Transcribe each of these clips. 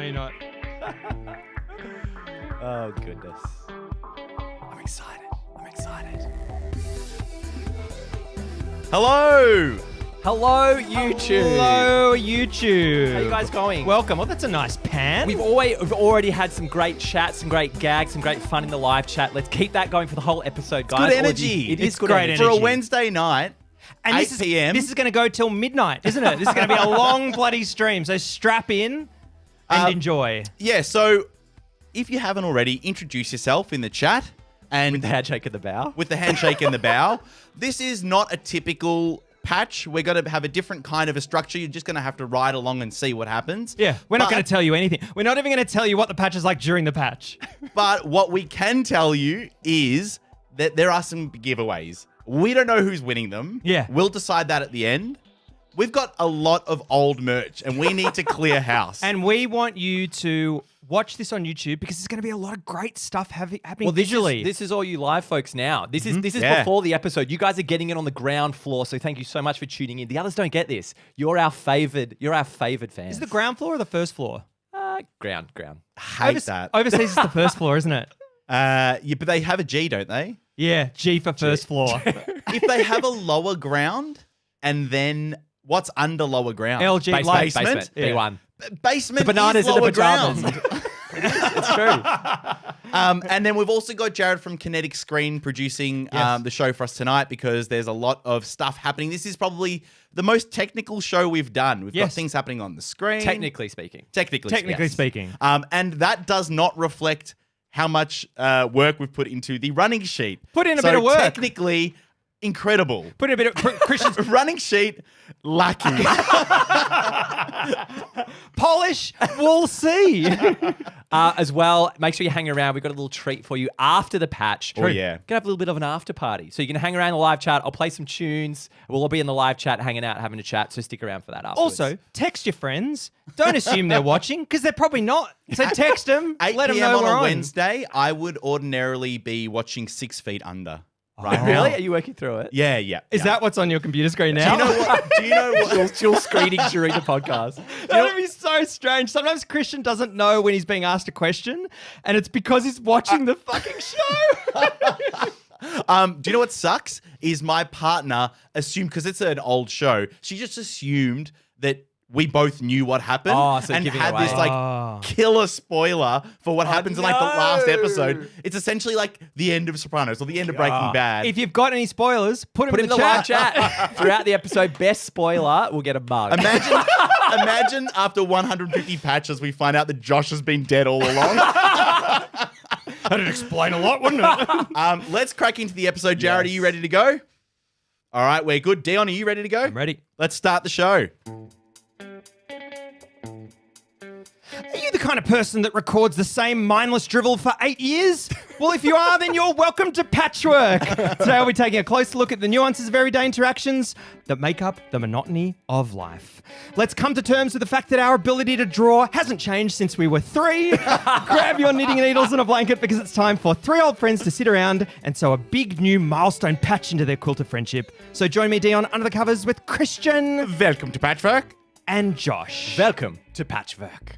No, you're not. Oh, goodness. I'm excited. Hello. Hello, YouTube. Hello, YouTube. How you guys going? Welcome. Oh, that's a nice pan. We've already had some great chats, some great gags, some great fun in the live chat. Let's keep that going for the whole episode, guys. Good energy. It is good great energy. For a Wednesday night, and 8 p.m. This is going to go till midnight, isn't it? This is going to be a long bloody stream. So strap in and enjoy. Yeah, so if you haven't already, introduce yourself in the chat. And With the handshake at the bow. With the handshake and the bow. This is not a typical patch. We're going to have a different kind of a structure. You're just going to have to ride along and see what happens. Yeah, we're not going to tell you anything. We're not even going to tell you what the patch is like during the patch. But what we can tell you is that there are some giveaways. We don't know who's winning them. Yeah. We'll decide that at the end. We've got a lot of old merch and we need to clear house. And we want you to watch this on YouTube because there's going to be a lot of great stuff happening visually. This is all you live folks now. This is Yeah. before the episode. You guys are getting it on the ground floor, so thank you so much for tuning in. The others don't get this. You're our favored fans. Is it the ground floor or the first floor? Ground. Hate that. Overseas is the first floor, isn't it? Yeah, but they have a G, don't they? Yeah, G for first floor. If they have a lower ground and then what's under lower ground? LG Basement? Yeah. B1. Basement The bananas is and the lower pajamas. ground. It's true. And then we've also got Jared from Kinetic Screen producing the show for us tonight because there's a lot of stuff happening. This is probably the most technical show we've done. We've got things happening on the screen. Technically speaking. Technically speaking. And that does not reflect how much work we've put into the running sheet. Put in a bit of work. Technically, incredible. Put in a bit of Christian's Running sheet, lacking. polish. We'll see. As well, make sure you hang around. We've got a little treat for you after the patch. Oh, yeah. Gonna have a little bit of an after party. So you can hang around the live chat. I'll play some tunes. We'll all be in the live chat, hanging out, having a chat. So stick around for that afterwards. Also, text your friends. Don't assume they're watching because they're probably not. So text them. 8 Let them p.m. know on we're a on. Wednesday, I would ordinarily be watching 6 Feet Under. Right Oh, now. really? Are you working through it? Yeah. Is that what's on your computer screen now? Do you know what? Dual screening during the podcast. That would be so strange. Sometimes Christian doesn't know when he's being asked a question, and it's because he's watching the fucking show. Do you know what sucks? Is my partner assumed, because it's an old show, she just assumed that we both knew what happened So and giving had away. this like killer spoiler for what happens in like the last episode. It's essentially like the end of Sopranos or the end of Breaking Bad. If you've got any spoilers, put them Put in in the the live chat. chat. Throughout the episode, best spoiler, we'll get a mug. Imagine after 150 patches, we find out that Josh has been dead all along. That'd explain a lot, wouldn't it? Let's crack into the episode. Jared, are you ready to go? All right, we're good. Dion, are you ready to go? I'm ready. Let's start the show. Are you the kind of person that records the same mindless drivel for 8 years? Well, if you are, then you're welcome to Patchwork. Today I'll be taking a closer look at the nuances of everyday interactions that make up the monotony of life. Let's come to terms with the fact that our ability to draw hasn't changed since we were 3. Grab your knitting needles and a blanket because it's time for 3 old friends to sit around and sew a big new milestone patch into their quilt of friendship. So join me, Dion, under the covers with Christian Welcome to Patchwork. and Josh. Welcome to Patchwork.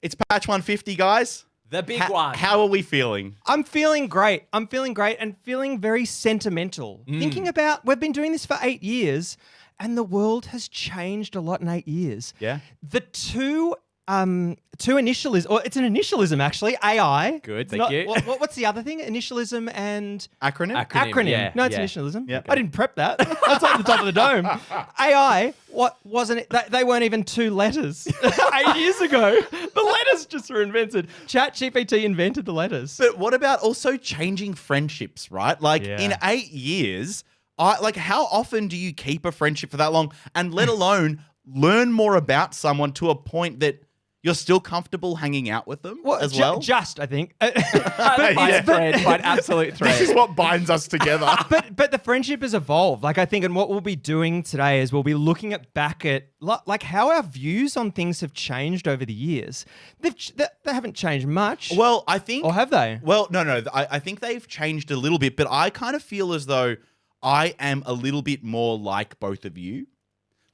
It's patch 150, guys. The big one. How are we feeling? I'm feeling great and feeling very sentimental. Thinking about, we've been doing this for 8 years and the world has changed a lot in 8 years. Yeah. The two initialism, or it's an initialism actually, AI. Good, It's thank not- you. What's the other thing? Initialism and Acronym? Acronym, yeah, No, it's yeah. initialism. Yeah. I didn't prep that. That's on the top of the dome. AI, what wasn't it? They weren't even 2 letters 8 years ago. The letters just were invented. ChatGPT invented the letters. But what about also changing friendships, right? Like Yeah. in 8 years, how often do you keep a friendship for that long? And let alone learn more about someone to a point that you're still comfortable hanging out with them as well? Just, I think. By thread, by an absolute thread. This is what binds us together. But the friendship has evolved. Like I think, and what we'll be doing today is we'll be looking back at like how our views on things have changed over the years. They haven't changed much. Well, I think... Or have they? Well, no. I think they've changed a little bit, but I kind of feel as though I am a little bit more like both of you.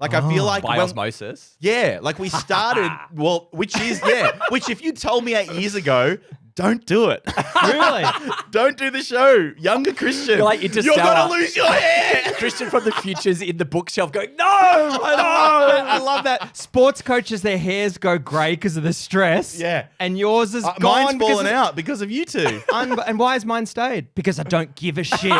Like, I feel like By osmosis. yeah, like we started, well, which if you told me 8 years ago, don't do it. Really? Don't do the show. Younger Christian. You're like You're Interstellar. going to lose your hair. Christian from the future's in the bookshelf going, no! I love that. Sports coaches, their hairs go grey because of the stress. Yeah. And yours is gone. Mine's because fallen out because of you two. And why has mine stayed? Because I don't give a shit.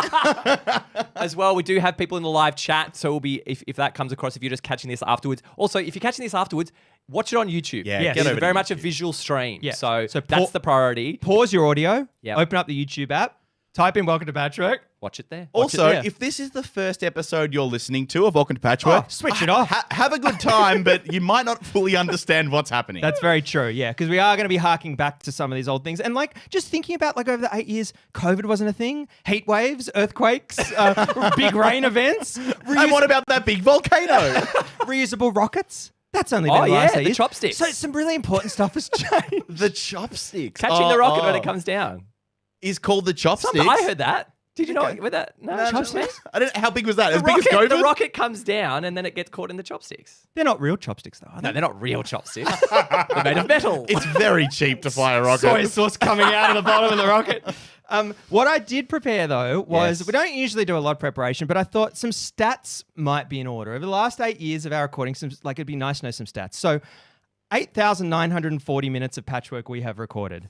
As well, we do have people in the live chat, so we'll be, if that comes across, if you're just catching this afterwards. Also, if you're catching this afterwards, watch it on YouTube. Yeah, Yes. get It's over to very much a YouTube. visual stream. Yeah. So So that's the priority. Pause your audio. Yep. Open up the YouTube app. Type in "Welcome to Patchwork." Watch it there. Also, there. if this is the first episode you're listening to of Welcome to Patchwork, Switch it off. have a good time, but you might not fully understand what's happening. That's very true, yeah, because we are going to be harking back to some of these old things. And like, just thinking about like over the 8 years, COVID wasn't a thing, heat waves, earthquakes, big rain events, and what about that big volcano? reusable rockets. That's only been Oh, the last yeah, 8 the years. chopsticks. So some really important stuff has changed. The chopsticks. Catching the rocket when it comes down. is called the chopsticks. I heard that. Did you know with that? No, chopsticks. I don't. How big was that? As The big as rocket, COVID? the rocket comes down and then it gets caught in the chopsticks. They're not real chopsticks though, are No, they? they're not real chopsticks. They're made of metal. It's very cheap to fly a rocket. Soy sauce coming out of the bottom of the rocket. What I did prepare though was Yes. we don't usually do a lot of preparation, but I thought some stats might be in order. Over the last 8 years of our recording, it'd be nice to know some stats. So 8,940 minutes of Patchwork we have recorded.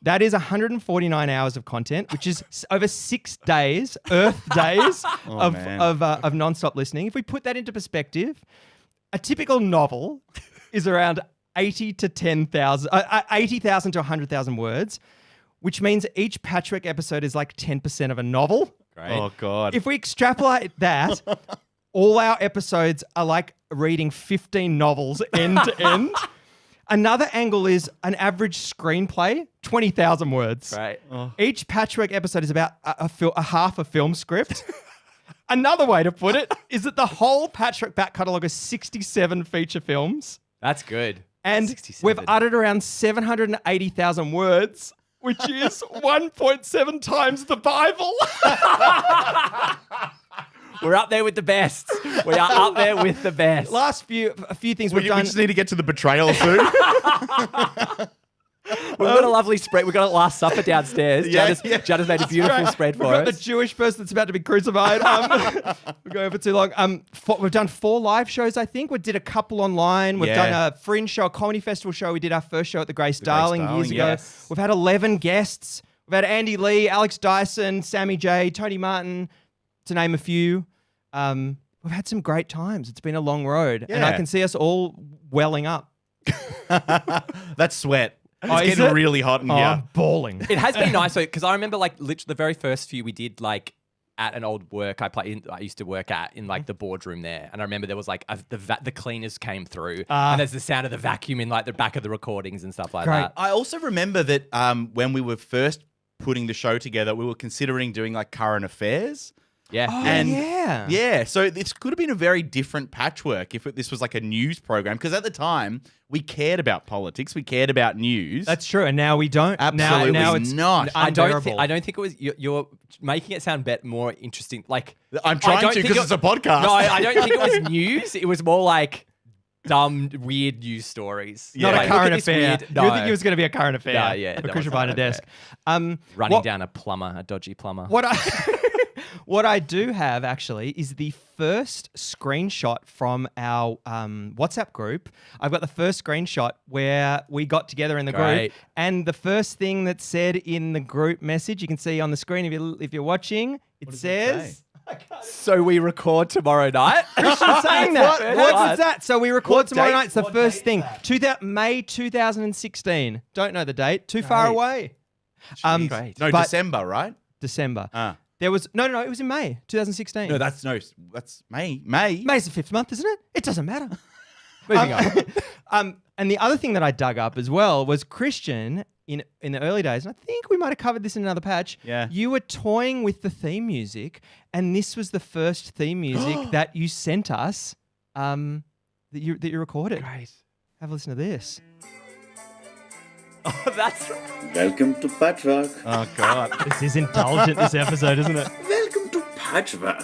That is 149 hours of content, which is over 6 days, Earth days man. of non-stop listening. If we put that into perspective, a typical novel is around 80,000 to 100,000 words, which means each Patchwork episode is like 10% of a novel. Great. Oh God. If we extrapolate that, all our episodes are like reading 15 novels end to end. Another angle is an average screenplay, 20,000 words. Right. Each Patchwork episode is about a half a film script. Another way to put it is that the whole Patchwork back catalogue is 67 feature films. That's good. And 67. we've uttered around 780,000 words, which is 1.7 times the Bible. We're up there with the best. We are up there with the best. A few things we we've done. just need to get to the betrayal soon. We've got a lovely spread. We've got a Last Supper downstairs. Yeah, Jad has made a beautiful spread We've for got us. the Jewish person that's about to be crucified. We're going for too long. We've done 4 live shows, I think. We did a couple online. We've Yeah. done a Fringe show, a comedy festival show. We did our first show at the Grace Darling years Darling, ago. yes. We've had 11 guests. We've had Andy Lee, Alex Dyson, Sammy J, Tony Martin, to name a few. We've had some great times. It's been a long road. And I Yeah. can see us all welling up. That's sweat. Oh, It's is getting it? really hot in Oh, here. I'm bawling. It has been nice because I remember like literally the very first few we did like at an old work I used to work at in like the boardroom there, and I remember there was like the cleaners came through, and there's the sound of the vacuum in like the back of the recordings and stuff like Great. that. I also remember that when we were first putting the show together, we were considering doing like current affairs. Yeah. Oh, And- yeah. Yeah, so this could have been a very different Patchwork if this was like a news program, because at the time we cared about politics, we cared about news. That's true. And now we don't. Absolutely now it's not. I don't unbearable. think it was you're making it sound more interesting. Like I'm I trying don't to think because it- it's a podcast. No, I don't think it was news. It was more like dumb, weird news stories. Not Yeah. a Like, current look at this affair. weird- You no. think it was going to be a current affair? No, yeah, A that cushion wasn't behind a a desk. running down a dodgy plumber. What I what I do have actually is the first screenshot from our WhatsApp group. I've got the first screenshot where we got together in the group, Great. and the first thing that said in the group message, you can see on the screen if you're watching, it says. So we record tomorrow night. Christian's saying that. What is that? So we record What tomorrow date- night. It's the what first date thing. is May 2016. Don't know the date. Too far Great. away. Great. No, but- December, right? December. Ah. There was no. It was in May 2016. No, that's May. May. May's the 5th month, isn't it? It doesn't matter. Moving on. And the other thing that I dug up as well was Christian in the early days, and I think we might have covered this in another patch. Yeah. You were toying with the theme music, and this was the first theme music that you sent us that you recorded. Great. Have a listen to this. Oh, that's Welcome to Patchwork. Oh God. This is indulgent, this episode, isn't it? Welcome to Patchwork.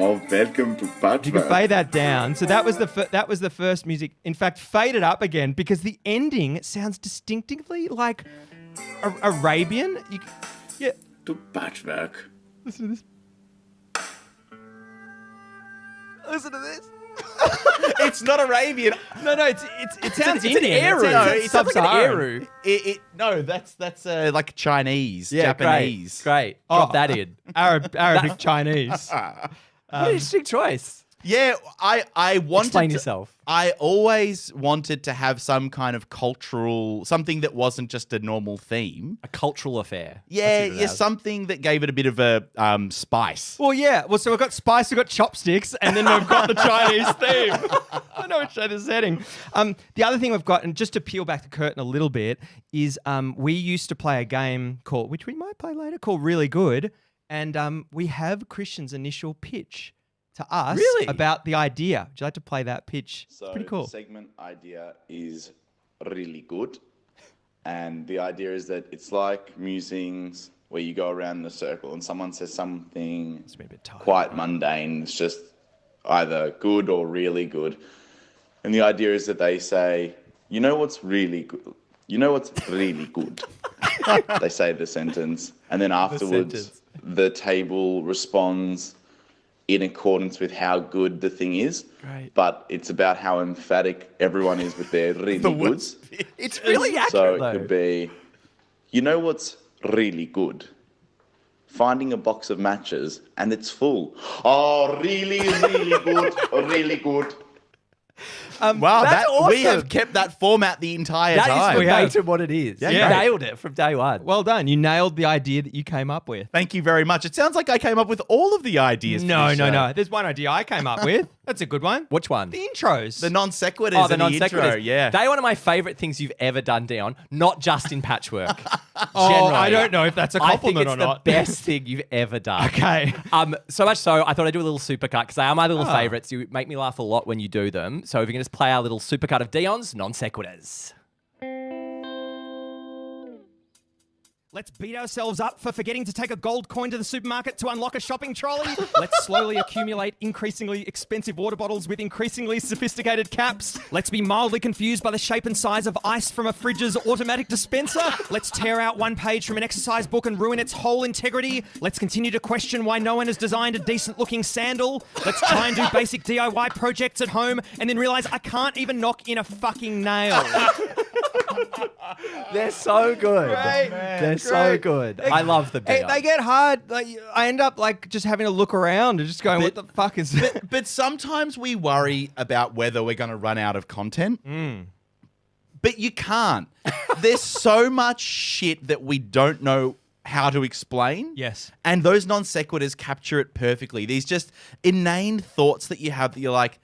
Oh, welcome to You can Patchwork. fade that down. So that was the first music. In fact, fade it up again because the ending sounds distinctively like Arabian. Yeah, To Patchwork. listen to this. Listen to this. It's not Arabian. No, it sounds It's an Indian. Eru. It sounds It sounds like an Sub-Saharan. Eru. No, that's like Chinese, Japanese. Great. Drop that in. Arabic Chinese. What an interesting choice. Yeah, I wanted Explain to, yourself. I always wanted to have some kind of cultural, something that wasn't just a normal theme. A cultural affair. Yeah, That's what it yeah, is. something that gave it a bit of a spice. Well, yeah. Well, so we've got spice, we've got chopsticks, and then we've got the Chinese theme. I know which the setting. The other thing we've got, and just to peel back the curtain a little bit, is we used to play a game called, which we might play later, called Really Good, and we have Christian's initial pitch to us Really? about the idea. Would you like to play that pitch? It's pretty cool. The segment idea is really good. And the idea is that it's like musings where you go around in a circle and someone says something It's been a bit tight. quite mundane. It's just either good or really good. And the idea is that they say, you know what's really good? You know what's really good? They say the sentence. And then afterwards, the table responds in accordance with how good the thing is. Great. But it's about how emphatic everyone is with their really goods. It's really accurate, So it though. could be, you know what's really good? Finding a box of matches and it's full. Oh, really, really good, really good. Wow, That's we awesome. have kept that format the entire That time. is verbatim what it is. Yeah, You great. nailed it from day one. Well done. You nailed the idea that you came up with. Thank you very much. It sounds like I came up with all of the ideas. for No. this show. There's one idea I came up with. That's a good one. Which one? The intros. The non sequiturs. Oh, the and non intro, sequiturs. yeah. They're one of my favourite things you've ever done, Dion. Not just in Patchwork. Oh, Generally. I don't know if that's a I think compliment it's or the not. best thing you've ever done. Okay. So much so, I thought I'd do a little supercut because they are my little Oh. favourites. You make me laugh a lot when you do them. So if you can just play our little supercut of Dion's non sequiturs. Let's beat ourselves up for forgetting to take a gold coin to the supermarket to unlock a shopping trolley. Let's slowly accumulate increasingly expensive water bottles with increasingly sophisticated caps. Let's be mildly confused by the shape and size of ice from a fridge's automatic dispenser. Let's tear out one page from an exercise book and ruin its whole integrity. Let's continue to question why no one has designed a decent-looking sandal. Let's try and do basic DIY projects at home and then realize I can't even knock in a fucking nail. They're so good. Great. They're so good. I love the Dion. They get hard. Like I end up like just having to look around and just going, "What the fuck is that?" But sometimes we worry about whether we're going to run out of content. But you can't. There's so much shit that we don't know how to explain. Yes. And those non sequiturs capture it perfectly. These just inane thoughts that you have that you're like,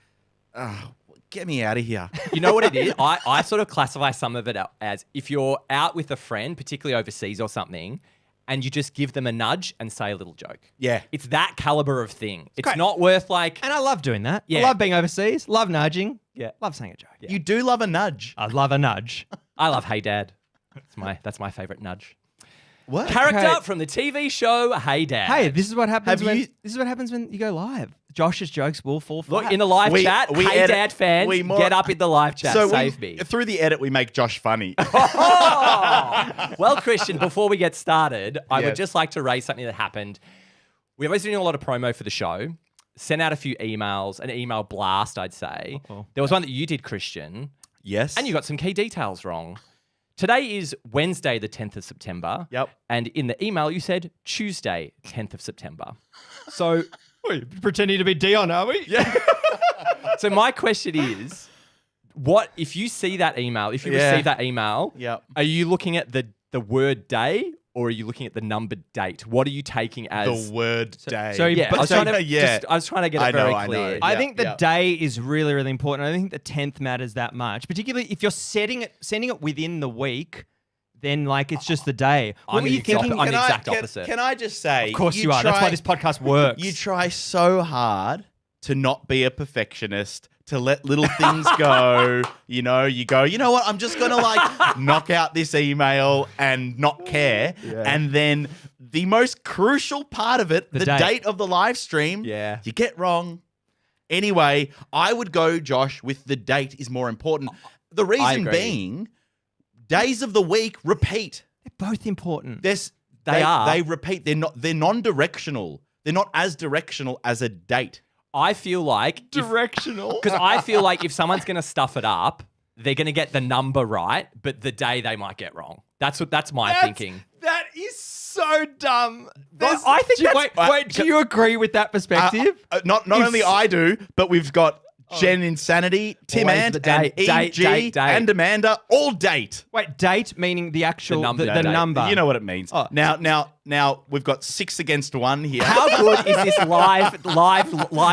oh, get me out of here. You know what it is? I sort of classify some of it as if you're out with a friend, particularly overseas or something, and you just give them a nudge and say a little joke. Yeah. It's that caliber of thing. It's great. not worth like... And I love doing that. Yeah. I love being overseas. Love nudging. Yeah. Love saying a joke. You do love a nudge. I love a nudge. I love Hey Dad. That's my favourite nudge. What? Character Okay. from the TV show Hey Dad. Hey, this is what happens Have when you- this is what happens when you go live. Josh's jokes will fall flat. Look, in the live We- chat, we Hey edit- Dad fans, we more- get up in the live chat. So Save me. through the edit, we make Josh funny. Well, Christian, before we get started, I would Yes. just like to raise something that happened. We're obviously doing a lot of promo for the show. Sent out a few emails, an email blast, I'd say. Uh-oh. There was one that you did, Christian, Yes. and you got some key details wrong. Today is Wednesday, the 10th of September. Yep. And in the email, you said Tuesday, 10th of September. So, pretending to be Dion, are we? Yeah. so my question is, what if you see that email, if you Yeah. receive that email, Yep. are you looking at the word day or are you looking at the numbered date? What are you taking as... The word day. so Yeah, I was trying to yeah. I was trying to get it I know, very I know. clear. I Yeah, think the yeah. day is really, really important. I don't think the 10th matters that much, particularly if you're sending it within the week. Then, like, it's just the day. What I'm were the you thinking? I'm the Can I- exact can- opposite. Can I just say? Of course you are. That's why this podcast works. You try so hard to not be a perfectionist, to let little things go. You know, you go, you know what? I'm just going to like knock out this email and not care. And then the most crucial part of it, the date of the live stream, you get wrong. Anyway, I would go, Josh, with the date is more important. The reason being, days of the week repeat. They're both important. They repeat. They're non-directional. They're not as directional as a date. I feel like directional. Because I feel like if someone's going to stuff it up, they're going to get the number right, but the day they might get wrong. That's my thinking. That is so dumb. I think wait, do you agree with that perspective? Not only I do, but we've got Jen Insanity, Tim Always Ant, the date. and EG, and Amanda, all date. Wait, date meaning the actual number. the number. You know what it means. Now we've got 6 against 1 here. How good is this live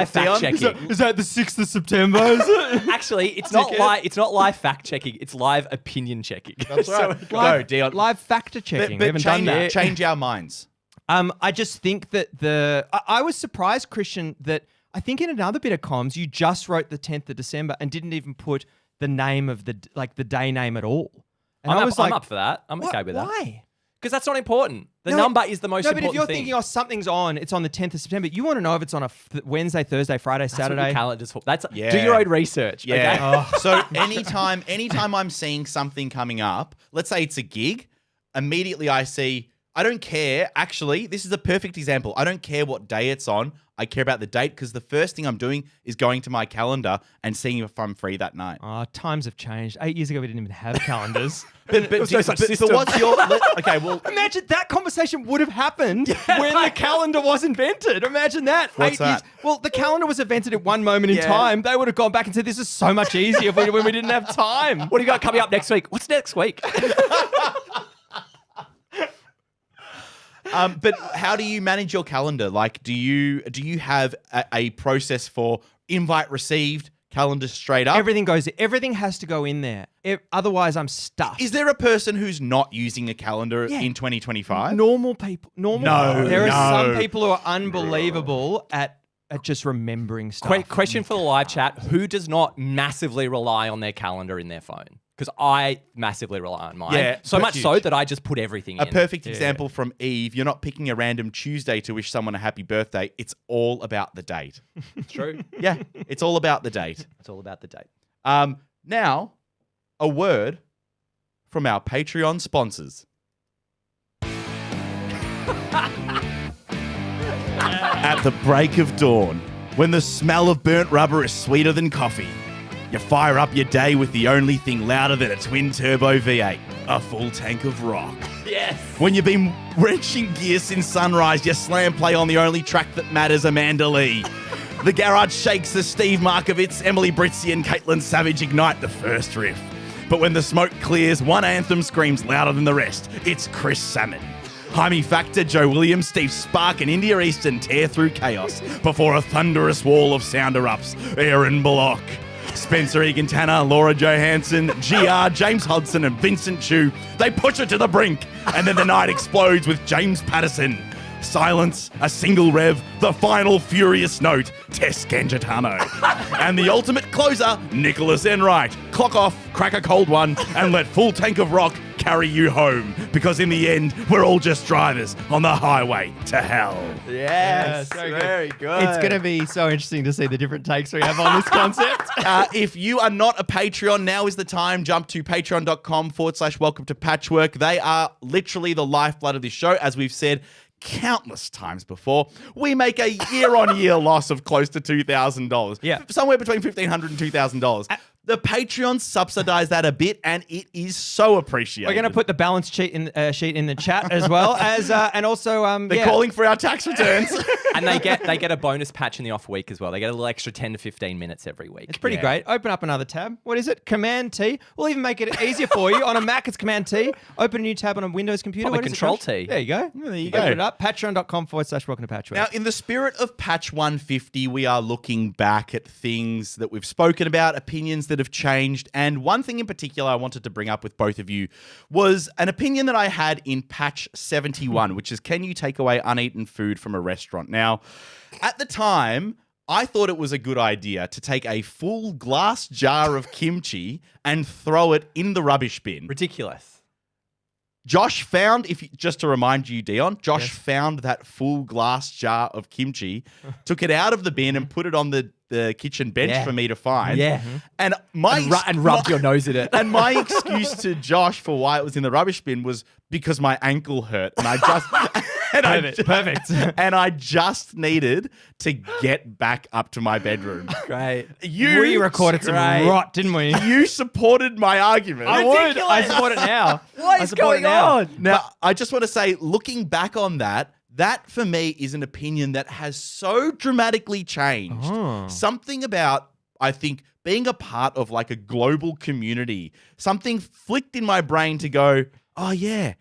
fact checking? Is that the 6th of September? Is it? Actually, it's not live fact checking. It's live opinion checking. That's right. Live, Go, Dion. live factor checking. We haven't done that. Change our minds. I just think that I was surprised, Christian, that I think in another bit of comms, you just wrote the 10th of December and didn't even put the name of the day name at all. And I'm up for that. I'm okay with that. Why? Because that's not important. The number is the most important thing. No, but if you're thinking, something's on, it's on the 10th of September, you want to know if it's on a Wednesday, Thursday, Friday, Saturday. That's what your calendar's for. Do your own research. Yeah. Okay? So anytime I'm seeing something coming up, let's say it's a gig, immediately I see, I don't care. Actually, this is a perfect example. I don't care what day it's on. I care about the date because the first thing I'm doing is going to my calendar and seeing if I'm free that night. Times have changed. 8 years ago, we didn't even have calendars. But what's your... Okay, well... Imagine that conversation would have happened when the calendar was invented. Imagine that. What's that? Well, the calendar was invented at one moment in time. They would have gone back and said, this is so much easier when we didn't have time. What do you got coming up next week? What's next week? But how do you manage your calendar? Like, do you have a process for invite received, calendar straight up? Everything has to go in there. Otherwise, I'm stuck. Is there a person who's not using a calendar in 2025? Normal people. No. There are some people who are unbelievable at just remembering stuff. Question for the live chat. Who does not massively rely on their calendar in their phone? Because I massively rely on mine. Yeah, so much so that I just put everything in. A perfect example from Eve. You're not picking a random Tuesday to wish someone a happy birthday. It's all about the date. True. Yeah, it's all about the date. It's all about the date. Now, a word from our Patreon sponsors. At the break of dawn, when the smell of burnt rubber is sweeter than coffee, you fire up your day with the only thing louder than a twin-turbo V8, a full tank of rock. Yes. When you've been wrenching gears since sunrise, you slam play on the only track that matters, Amanda Lee. The garage shakes as Steve Markovitz, Emily Britzy and Caitlin Savage ignite the first riff. But when the smoke clears, one anthem screams louder than the rest. It's Chris Salmon. Jaime Factor, Joe Williams, Steve Spark and India Easton tear through chaos before a thunderous wall of sound erupts. Aaron Bullock. Spencer Egan Tanner, Laura Johansson, GR, James Hodson, and Vincent Chu. They push it to the brink, and then the night explodes with James Patterson. Silence, a single rev, the final furious note, Tess Gangitano. And the ultimate closer, Nicholas Enright. Clock off, crack a cold one, and let full tank of rock carry you home. Because in the end, we're all just drivers on the highway to hell. Yes, very good. It's going to be so interesting to see the different takes we have on this concept. If you are not a Patreon, now is the time. Jump to patreon.com/welcome to Patchwork. They are literally the lifeblood of this show, as we've said countless times before. We make a year-on-year loss of close to $2,000. Yeah. Somewhere between $1,500 and $2,000. The Patreon subsidize that a bit, and it is so appreciated. We're going to put the balance sheet in the chat as well as, and also they're calling for our tax returns. And they get a bonus patch in the off week as well. They get a little extra 10 to 15 minutes every week. It's pretty great. Open up another tab. What is it? Command T. We'll even make it easier for you. On a Mac, it's Command T. Open a new tab on a Windows computer. Probably What is Control it, T. There you go. There you go. Open it up. Patreon.com/welcome to Patchwork. Now, in the spirit of Patch 150, we are looking back at things that we've spoken about, opinions that have changed. And one thing in particular I wanted to bring up with both of you was an opinion that I had in Patch 71, which is, can you take away uneaten food from a restaurant? Now, at the time, I thought it was a good idea to take a full glass jar of kimchi and throw it in the rubbish bin. Ridiculous. Josh found, just to remind you, Dion, Josh found that full glass jar of kimchi, took it out of the bin and put it on the kitchen bench for me to find. Yeah. And And rubbed your nose in it. And my excuse to Josh for why it was in the rubbish bin was because my ankle hurt. And I just... Perfect. And I just needed to get back up to my bedroom. Great. We recorded some rot, didn't we? You supported my argument. I would. I support it now. What is going on? Now, I just want to say, looking back on that for me is an opinion that has so dramatically changed. Something about, I think, being a part of like a global community, something flicked in my brain to go, oh yeah,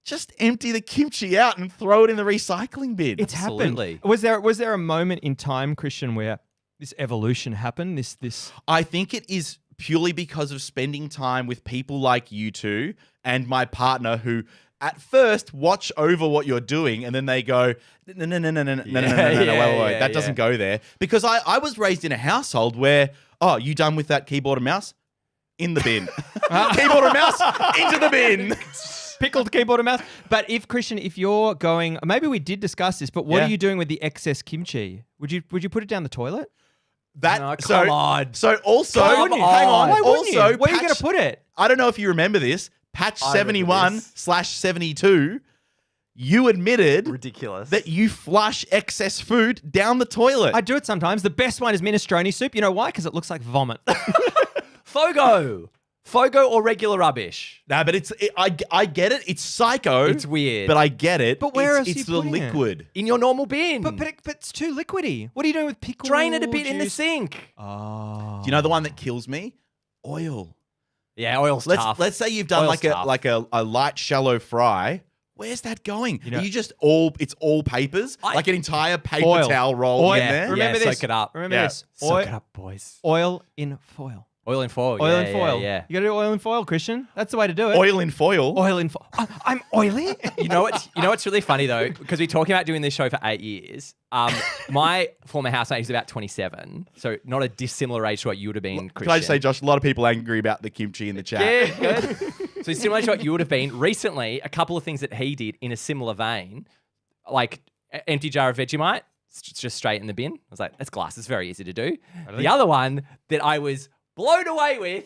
just empty the kimchi out and throw it in the recycling bin. It's Absolutely. happened. Was there a moment in time, Christian, where this evolution happened? This I think it is purely because of spending time with people like you two and my partner who at first watch over what you're doing and then they go, no, wait. That doesn't go there. Because I was raised in a household where, oh, you done with that keyboard and mouse? In the bin. Keyboard and mouse, into the bin. pickled keyboard and mouse. But if you're going, maybe we did discuss this, but what are you doing with the excess kimchi? Would you put it down the toilet? Come on. So also, Come on. hang on. Why wouldn't you? Also, Where are you going to put it? I don't know if you remember this. Patch 71/72. You admitted Ridiculous. that you flush excess food down the toilet. I do it sometimes. The best one is minestrone soup. You know why? Because it looks like vomit. Fogo or regular rubbish? No, but I get it. It's psycho. It's weird. But I get it. But where else are it's you the putting it? liquid. In your normal bin. but it's too liquidy. What are you doing with pickle? Drain it a bit in the juice? sink. Oh. Do you know the one that kills me? Oil. Yeah, oil's tough. Let's say you've done Oil's tough. like a light shallow fry. Where's that going? You know- It's all papers, like an entire paper towel roll in there. Remember this. soak it up. Remember Yeah. this. Soak it up, boys. Oil in foil. Oil and foil. Oil yeah, in foil. Yeah. You got to do oil in foil, Christian. That's the way to do it. Oil in foil. Oil in foil. I'm oily. You know what's really funny though, because we're talking about doing this show for 8 years. My former housemate is about 27, so not a dissimilar age to what you would have been, Christian. Can I just say, Josh, a lot of people angry about the kimchi in the chat. Yeah, good. So similar to what you would have been. Recently, a couple of things that he did in a similar vein, like empty jar of Vegemite, just straight in the bin. I was like, that's glass. It's very easy to do. Really? The other one that I was blown away with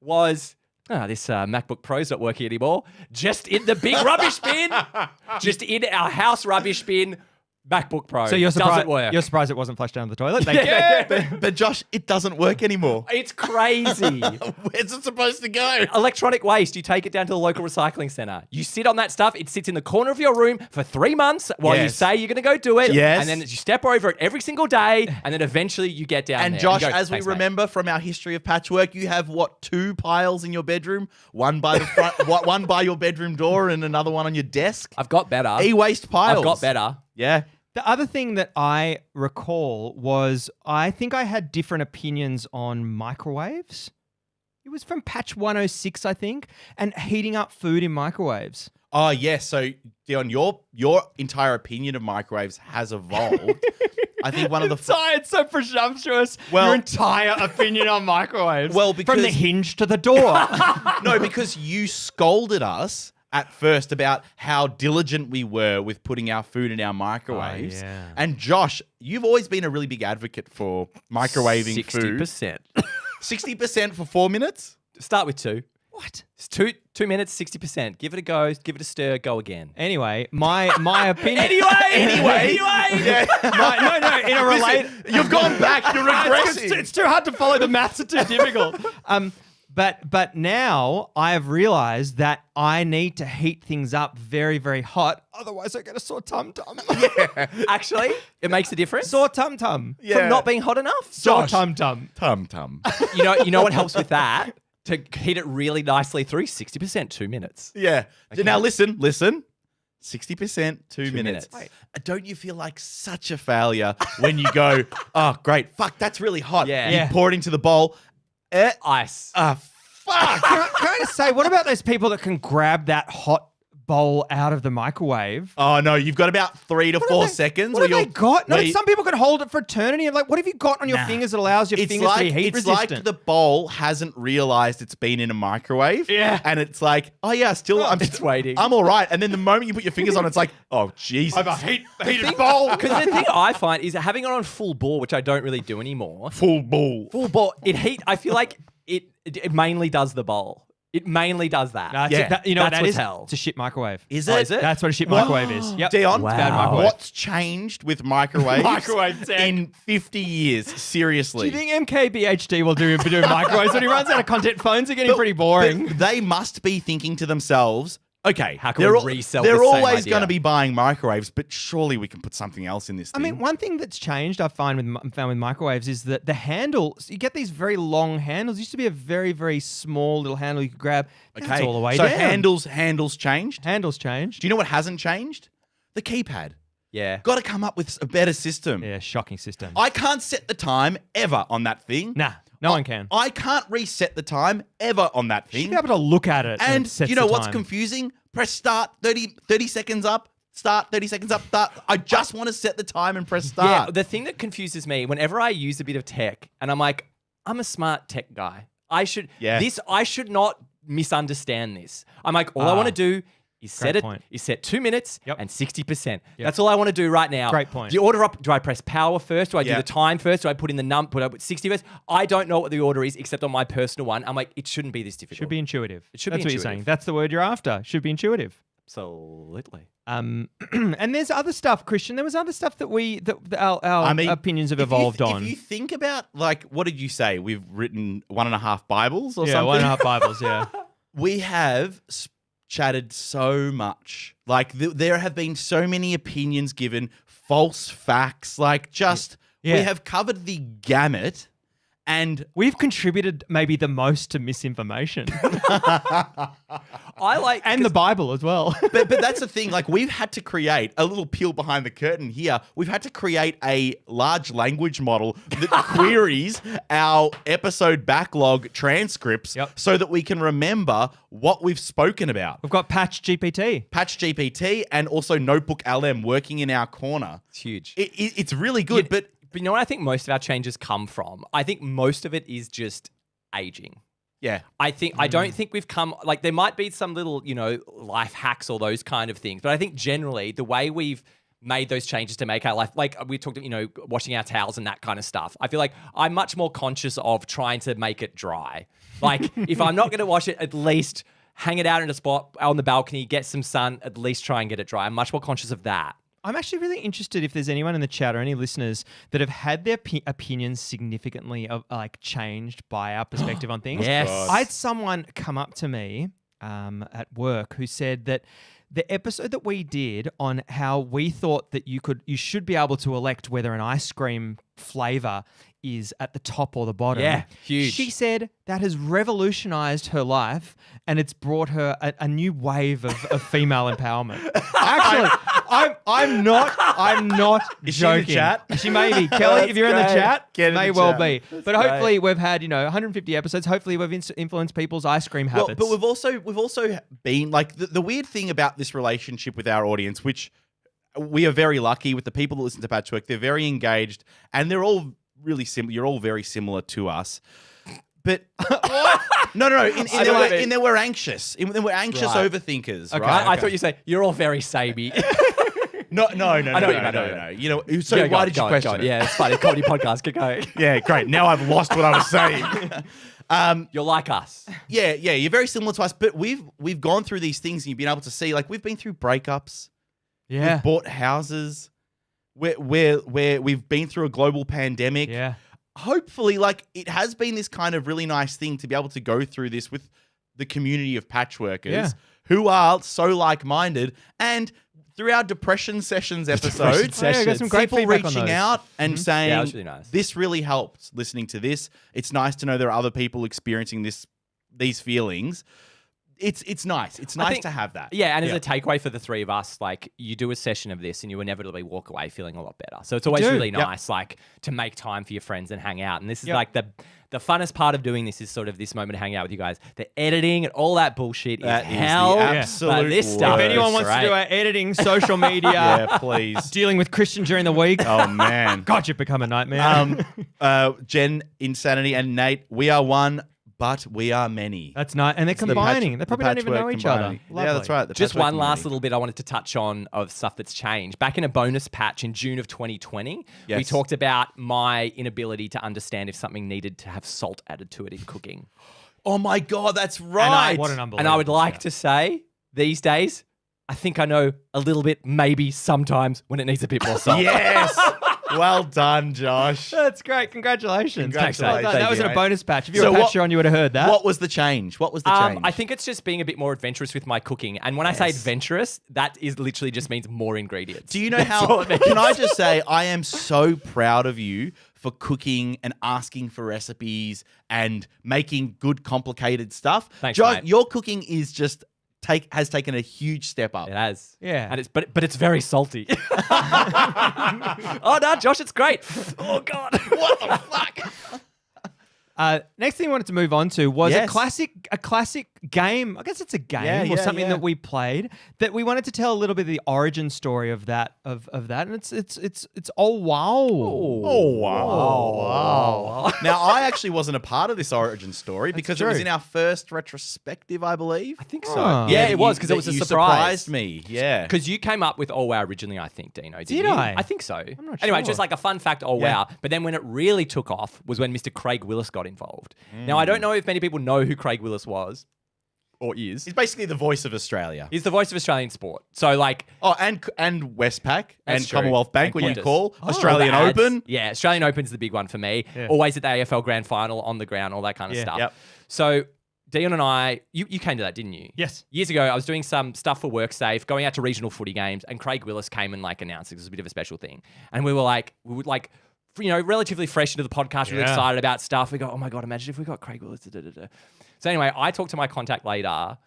was, this MacBook Pro's not working anymore. Just in the big rubbish bin. Just in our house rubbish bin. MacBook Pro. So you're surprised, doesn't work. you're surprised it wasn't flushed down the toilet? Thank you. But Josh, it doesn't work anymore. It's crazy. Where's it supposed to go? Electronic waste, you take it down to the local recycling centre. You sit on that stuff, it sits in the corner of your room for 3 months while you Yes. say you're going to go do it. Yes. And then you step over it every single day, and then eventually you get down And there. Josh, you go, as we "Thanks, mate." remember from our history of patchwork, you have 2 piles in your bedroom? One by the front, one by your bedroom door, and another one on your desk. I've got better. E-waste piles. I've got better. Yeah. The other thing that I recall was I think I had different opinions on microwaves. It was from Patch 106, I think, and heating up food in microwaves. Oh, yes. So, Dion, your entire opinion of microwaves has evolved. I think one of the... It's so presumptuous. Well- Your entire opinion on microwaves. Well, from because- the hinge to the door. No, because you scolded us at first about how diligent we were with putting our food in our microwaves. Oh, yeah. And Josh, you've always been a really big advocate for microwaving food. 60%. 60% for 4 minutes? Start with 2. What? It's 2 minutes, 60%. Give it a go. Give it a stir. Go again. Anyway, my opinion. Anyway. No. In a related. You've gone back. You're regressing. It's too hard to follow. The maths are too difficult. But now I have realized that I need to heat things up very, very hot. Otherwise, I get a sore tum-tum. Actually, it makes a difference. Sore tum-tum. From not being hot enough. Sore Josh. tum-tum. Tum-tum. You know what helps with that? To heat it really nicely through 60%, 2 minutes. Yeah. Now listen. 60%, 2 minutes. minutes. Wait. Don't you feel like such a failure when you go, oh, great, fuck, that's really hot. Yeah. You Yeah. pour it into the bowl. Ice. Fuck. Can I just say, what about those people that can grab that hot bowl out of the microwave. Oh no, you've got about 3 to 4 seconds. What have they got? No, where you- some people can hold it for eternity. Like, what have you got on your fingers that allows your fingers to be heat resistant? It's like the bowl hasn't realized it's been in a microwave. Yeah. And it's like, oh yeah, It's waiting. I'm all right. And then the moment you put your fingers on, it's like, oh Jesus. I have a heated bowl. Because the thing I find is having it on full bore, which I don't really do anymore. Full ball. Full bore, I feel like it mainly does the bowl. It mainly does that. No, Yeah. you know what That's that what's is? hell. It's a shit microwave. Is Oh, it? is it? That's what a shit microwave is. Yep. Dion, Wow. Bad microwave. what's changed with microwaves Microwave tech. in 50 years? Do Seriously. you think MKBHD will do microwaves when he runs out of content? Phones are getting pretty boring. But they must be thinking to themselves, okay, How can they're we resell They're this same always idea? going to be buying microwaves, but surely we can put something else in this I thing. mean, one thing that's changed I found with microwaves is that the handles, you get these very long handles. It used to be a very, very small little handle you could grab. Now it's all the way so down. handles changed. Handles changed. Do you know what hasn't changed? The keypad. Yeah. Got to come up with a better system. Yeah, shocking system. I can't set the time ever on that thing. Nah, no one can. I can't reset the time ever on that You should thing. be able to look at it And it sets you know the what's time. confusing? Press start, 30 seconds up, start, 30 seconds up, start. I just want to set the time and press Yeah, start. the thing that confuses me whenever I use a bit of tech, and I'm like, I'm a smart tech guy. I should not misunderstand this. I'm like, all I want to do is set point. 2 minutes Yep. and 60%. That's all I want to do right now. Great point. Do you order up? Do I press power first? Do I do Yeah. the time first? Do I put in the put up 60 first? I don't know what the order is except on my personal one. I'm like, it shouldn't be this difficult. Should be intuitive. It should be That's what you're intuitive. saying. That's the word you're after. Should be intuitive. Absolutely. And there's other stuff, Christian. There was other stuff that our opinions have evolved on. If you think about, like, what did you say? We've written 1.5 Bibles or yeah, something? 1.5 Bibles, yeah. We have chatted so much. Like, there have been so many opinions given, false facts. Like, just, Yeah. we have covered the gamut. And We've contributed maybe the most to misinformation. I like and the Bible as well. but that's the thing. Like, we've had to create a little peel behind the curtain here. We've had to create a large language model that queries our episode backlog transcripts so that we can remember what we've spoken about. We've got Patch GPT. Patch GPT and also Notebook LM working in our corner. It's huge. It's really good, but But you know what I think most of our changes come from? I think most of it is just aging. yeah. I don't think we've come, like, there might be some little, life hacks or those kind of things. But I think generally the way we've made those changes to make our life, like we talked, washing our towels and that kind of stuff. I feel like I'm much more conscious of trying to make it dry. Like, if I'm not going to wash it, at least hang it out in a spot on the balcony, get some sun, at least try and get it dry. I'm much more conscious of that. I'm actually really interested if there's anyone in the chat or any listeners that have had their opinions significantly changed by our perspective on things. Yes. I had someone come up to me at work who said that the episode that we did on how we thought that you should be able to elect whether an ice cream flavor is at the top or the bottom. Yeah, huge. She said that has revolutionized her life and it's brought her a new wave of female empowerment. Actually, I'm not Is she in the joking. chat? She may be. Kelly, if you're in the great. chat, Get in may the well chat. be. That's But hopefully we've had 150 episodes. Hopefully we've influenced people's ice cream habits. Well, but we've also been like the weird thing about this relationship with our audience, which we are very lucky with the people that listen to Patchwork. They're very engaged and they're all really similar. You're all very similar to us. But no. In there we're anxious. We're anxious Right. overthinkers, Okay. right? I thought you say you're all very samey. No. I know what you meant, No. You know, so Yeah, go why on, did go you on, question go on. it? Yeah, it's funny. Comedy podcast. Get going. Yeah, great. Now I've lost what I was saying. You're like us. Yeah, you're very similar to us, but we've gone through these things and you've been able to see, like, we've been through breakups. yeah. We've bought houses. Where we've been through a global pandemic. Yeah. Hopefully, like, it has been this kind of really nice thing to be able to go through this with the community of patchworkers who are so like-minded. And through our depression sessions episode, Yeah, I got some great people feedback on reaching those. out and saying, Yeah, that was really nice. this really helped listening to this. It's nice to know there are other people experiencing these feelings. it's nice. It's nice to have that. Yeah, and as a takeaway for the three of us, like you do a session of this and you inevitably walk away feeling a lot better. So it's always really nice, like to make time for your friends and hang out. And this is like the funnest part of doing this is sort of this moment of hanging out with you guys. The editing and all that bullshit is hell. The absolute but this stuff. If anyone wants to do our editing, social media, please. dealing with Christian during the week. Oh man, God, you've become a nightmare. Jen, Insanity, and Nate, we are one, but we are many. That's nice, and they're combining. They probably don't even know each other. Yeah, that's right. Just one last little bit I wanted to touch on of stuff that's changed. Back in a bonus patch in June of 2020, we talked about my inability to understand if something needed to have salt added to it in cooking. Oh my God, that's right. What an unbelievable. And I would like to say, these days, I think I know a little bit, maybe sometimes, when it needs a bit more salt. Yes. Well done, Josh. That's great. Congratulations. Thanks, Well mate. done. Thank That was you, in a mate. bonus patch. If you're a patcher on, you would have heard that. What was the change? I think it's just being a bit more adventurous with my cooking. And when I say adventurous, that is literally just means more ingredients. Do you know how? Can I just say, I am so proud of you for cooking and asking for recipes and making good, complicated stuff. Thanks, Josh, mate. your cooking is just has taken a huge step up. It has. Yeah. And but it's very salty. Oh no, Josh, it's great. Oh God. What the fuck? Next thing I wanted to move on to was Yes. a classic game. I guess it's a game or something that we played that we wanted to tell a little bit of the origin story of that and it's oh wow. Oh wow. Now I actually wasn't a part of this origin story because it was true. in our first retrospective, I believe. I think so. Oh. Yeah, it was because it was a you surprise. surprised me. Yeah. Because you came up with Oh Wow originally, I think, Dino. Did Did you? I? I think so. not Anyway, sure. just like a fun fact, Oh Wow. But then when it really took off was when Mr. Craig Willis got involved. Now, I don't know if many people know who Craig Willis was or is. He's basically the voice of Australia. He's the voice of Australian sport. So, like, Oh, and Westpac and That's true. Commonwealth Bank And when you Qantas. call all Australian the ads. Open. Yeah, Australian Open's the big one for me. Always at the AFL Grand Final, on the ground, all that kind of stuff. Yep. So, Dion and I, you came to that, didn't you? Yes. Years ago, I was doing some stuff for WorkSafe, going out to regional footy games, and Craig Willis came and like announced it. It was a bit of a special thing. And we would relatively fresh into the podcast, really excited about stuff. We go, oh my God, imagine if we got Craig Willis. Da, da, da, da. So anyway, I talked to my contact later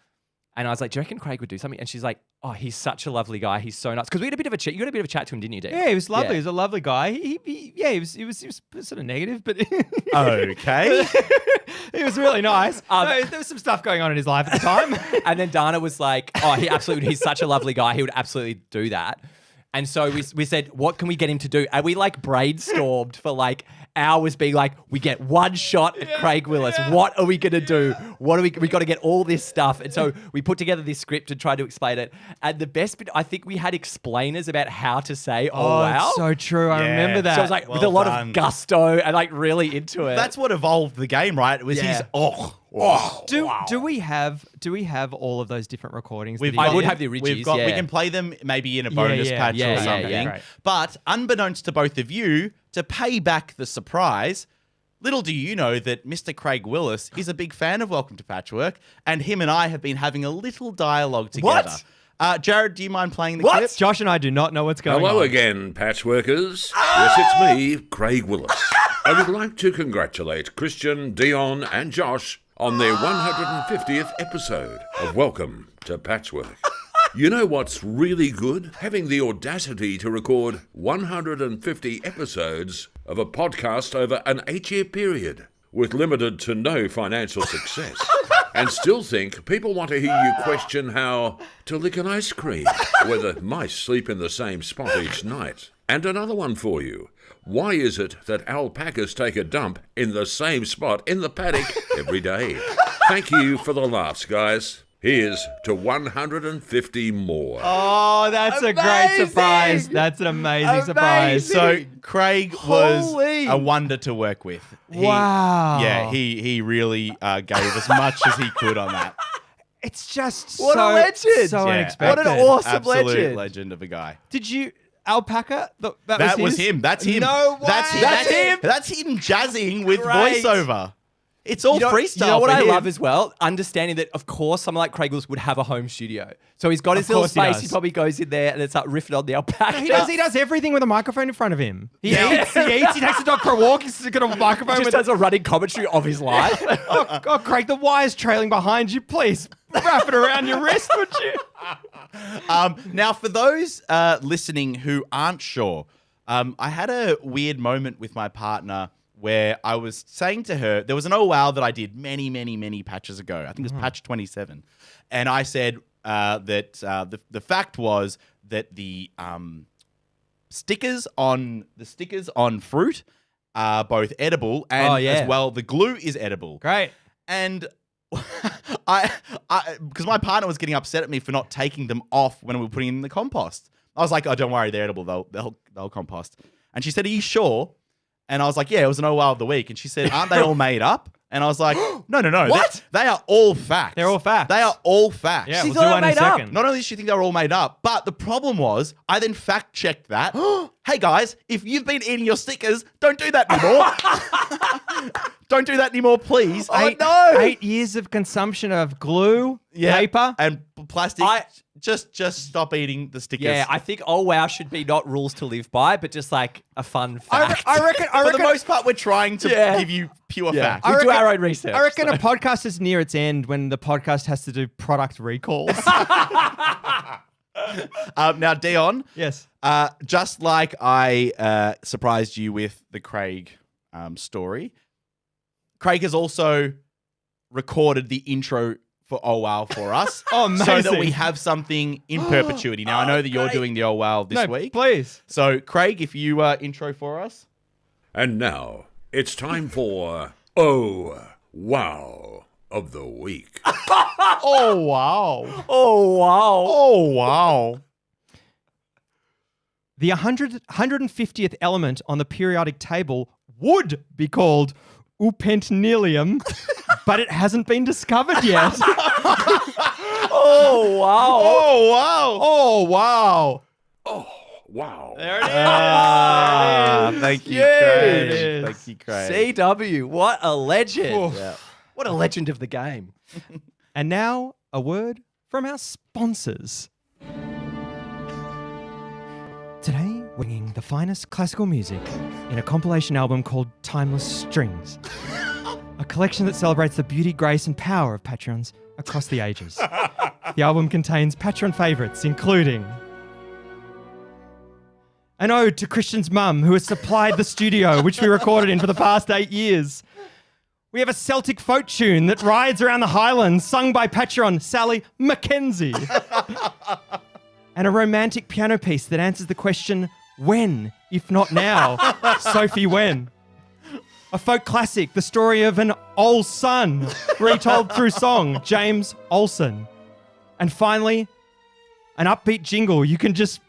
and I was like, do you reckon Craig would do something? And she's like, oh, he's such a lovely guy. He's so nice. Because we had a bit of a chat. You had a bit of a chat to him, didn't you, Dave? Yeah, he was lovely. Yeah. He was a lovely guy. He was sort of negative, but Okay. he was really nice. No, there was some stuff going on in his life at the time. And then Dana was like, oh, he's such a lovely guy. He would absolutely do that. And so we said, what can we get him to do? And we like brainstormed for like hours being like, we get one shot at Craig Willis. What are we going to do? We got to get all this stuff. And so we put together this script and tried to explain it. And the best bit, I think we had explainers about how to say, oh wow. That's so true. I remember that. So I was like, with a lot of gusto and like really into it. That's what evolved the game, right? It was his Do we have all of those different recordings? I would have the originals. We've got. We can play them maybe in a bonus patch or something. Yeah. But unbeknownst to both of you, to pay back the surprise, little do you know that Mr. Craig Willis is a big fan of Welcome to Patchwork, and him and I have been having a little dialogue together. What? Jared, do you mind playing the clip? Josh and I do not know what's going on. Hello again, Patchworkers. Yes, it's me, Craig Willis. I would like to congratulate Christian, Dion, and Josh on their 150th episode of Welcome to Patchwork. You know what's really good? Having the audacity to record 150 episodes of a podcast over an 8-year period with limited to no financial success. And still think people want to hear you question how to lick an ice cream, whether mice sleep in the same spot each night. And another one for you. Why is it that alpacas take a dump in the same spot in the paddock every day? Thank you for the laughs, guys. Here's to 150 more. Oh, that's a great surprise. That's an amazing surprise. So Craig was a wonder to work with. Wow. Yeah, he really gave as much as he could on that. It's just What a legend. so Yeah, unexpected. What an awesome absolute legend of a guy. Did you alpaca? That was his? him. That's him. No way. That's him. That's him jazzing with Great. voiceover. It's all freestyle. You know what for I him. love as well? Understanding that, of course, someone like Craig Willis would have a home studio. So he's got his little course he space. does. He probably goes in there and it's like riffing on the alpaca. He does everything with a microphone in front of him. He eats, he takes the dog for a walk, he's got a microphone Just with does a running commentary of his life. oh, Craig, the wire's trailing behind you. Please wrap it around your wrist, would you? Now, for those listening who aren't sure, I had a weird moment with my partner where I was saying to her, there was an oh wow that I did many, many, many patches ago. I think it was patch 27. And I said that the fact was that the stickers on fruit are both edible and as well the glue is edible. Great. And I because my partner was getting upset at me for not taking them off when we were putting them in the compost. I was like, oh, don't worry, they're edible. They'll compost. And she said, are you sure? And I was like, yeah, it was an oh wow of the week. And she said, aren't they all made up? And I was like, no. What? They are all facts. They're all facts. They are all facts. Yeah, She we'll thought do I one in a made up. second. Not only did she think they were all made up, but the problem was I then fact checked that. Hey guys, if you've been eating your stickers, don't do that anymore. Don't do that anymore, please. Oh, 8 years of consumption of glue, paper. and plastic. Just stop eating the stickers. Yeah, I think oh wow should be not rules to live by, but just like a fun fact. I reckon. For the most part, we're trying to give you pure facts. We do our own research. I reckon a podcast is near its end when the podcast has to do product recalls. Now, Dion. Yes. Just like I surprised you with the Craig story, Craig has also recorded the intro for Oh Wow for us. Oh, amazing. So that we have something in perpetuity. Now, I know that you're doing the Oh Wow this week. Please. So, Craig, if you intro for us. And now it's time for Oh Wow of the Week. Oh, wow. Oh wow. Oh, wow. The 150th element on the periodic table would be called upentnelium, but it hasn't been discovered yet. Oh wow. Oh, wow. Oh, wow. Oh, wow. There it is. Thank you, There Craig. it is. Thank you, Craig. CW, what a legend. Oof. Yeah. What a legend of the game. And now, a word from our sponsors. Today, winging the finest classical music in a compilation album called Timeless Strings. A collection that celebrates the beauty, grace, and power of Patreons across the ages. The album contains Patreon favourites, including an ode to Christian's mum, who has supplied the studio, which we recorded in for the past 8 years. We have a Celtic folk tune that rides around the Highlands, sung by Patreon Sally Mackenzie. And a romantic piano piece that answers the question, when, if not now, Sophie When. A folk classic, the story of an old son, retold through song, James Olsen. And finally, an upbeat jingle you can just